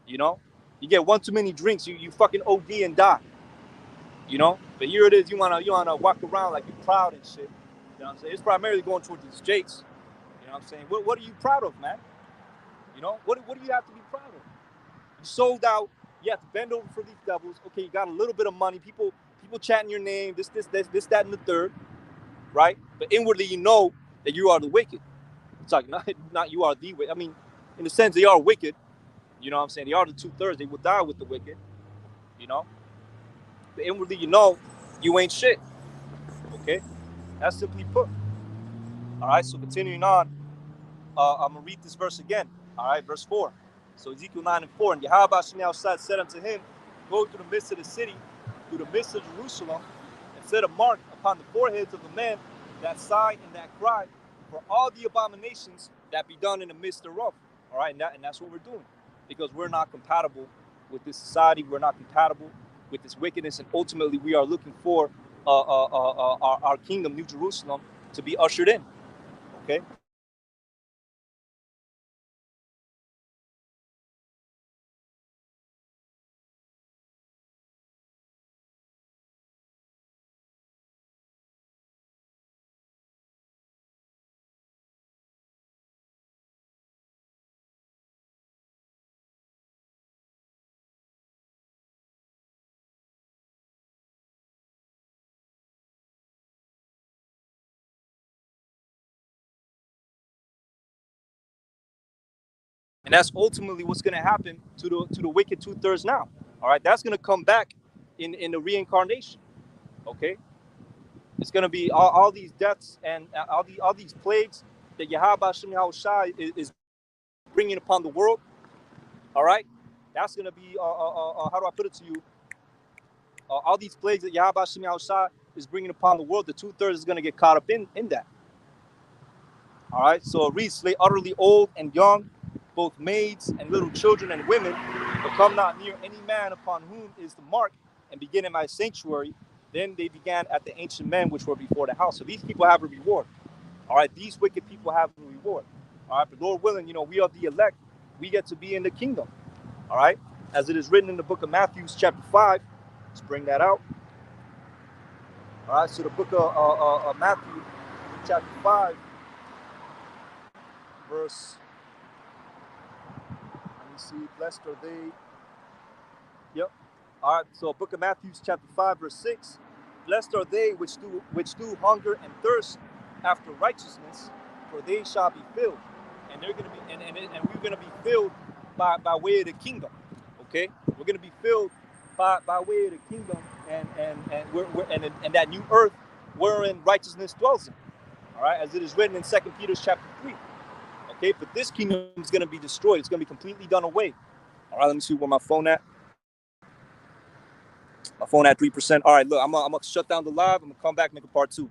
You know, you get one too many drinks, you fucking OD and die. You know, but here it is, you wanna walk around like you're proud and shit. You know what I'm saying? It's primarily going towards these Jakes. You know what I'm saying? What are you proud of, man? You know, what do you have to be proud of? You sold out. You have to bend over for these devils. Okay, you got a little bit of money. People chatting your name. This, that, and the third, right? But inwardly, you know that you are the wicked. It's like not you are the wicked. I mean, in a sense, they are wicked. You know what I'm saying? They are the 2/3. They will die with the wicked. You know, but inwardly, you know you ain't shit. Okay, that's simply put. All right. So continuing on, I'm gonna read this verse again. All right, verse 4. So Ezekiel 9:4, and Yahweh Shemel said unto him, go through the midst of the city, through the midst of Jerusalem, and set a mark upon the foreheads of the men that sigh and that cry for all the abominations that be done in the midst thereof. All right, and that's what we're doing, because we're not compatible with this society. We're not compatible with this wickedness, and ultimately we are looking for our kingdom, New Jerusalem, to be ushered in. Okay. And that's ultimately what's going to happen to the wicked 2/3 now. All right, that's going to come back in the reincarnation. Okay, it's going to be all these deaths and all these plagues that Yahweh Shem Yahushai is bringing upon the world. All right, that's going to be how do I put it to you? All these plagues that Yahweh Shem Yahushai is bringing upon the world, the 2/3 is going to get caught up in that. All right, so it reads, slay utterly old and young, both maids and little children and women, but come not near any man upon whom is the mark, and begin in my sanctuary. Then they began at the ancient men which were before the house. So these people have a reward. All right, these wicked people have a reward. All right, but Lord willing, we are the elect. We get to be in the kingdom. All right, as it is written in the book of Matthew, chapter 5. Let's bring that out. All right, so the book of Matthew, chapter 5, verse. Let me see. Blessed are they. Yep. All right. So, book of Matthew, chapter 5, verse 6. Blessed are they which do hunger and thirst after righteousness, for they shall be filled. And they're gonna be and we're gonna be filled by way of the kingdom. Okay, we're gonna be filled by way of the kingdom, and that new earth wherein righteousness dwells in. All right, as it is written in 2 Peter chapter 3. Okay, but this kingdom is gonna be destroyed. It's gonna be completely done away. All right, let me see where my phone at. My phone at 3%. All right, look, I'm gonna shut down the live. I'm gonna come back, make a part 2.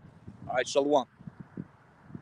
All right, shalom.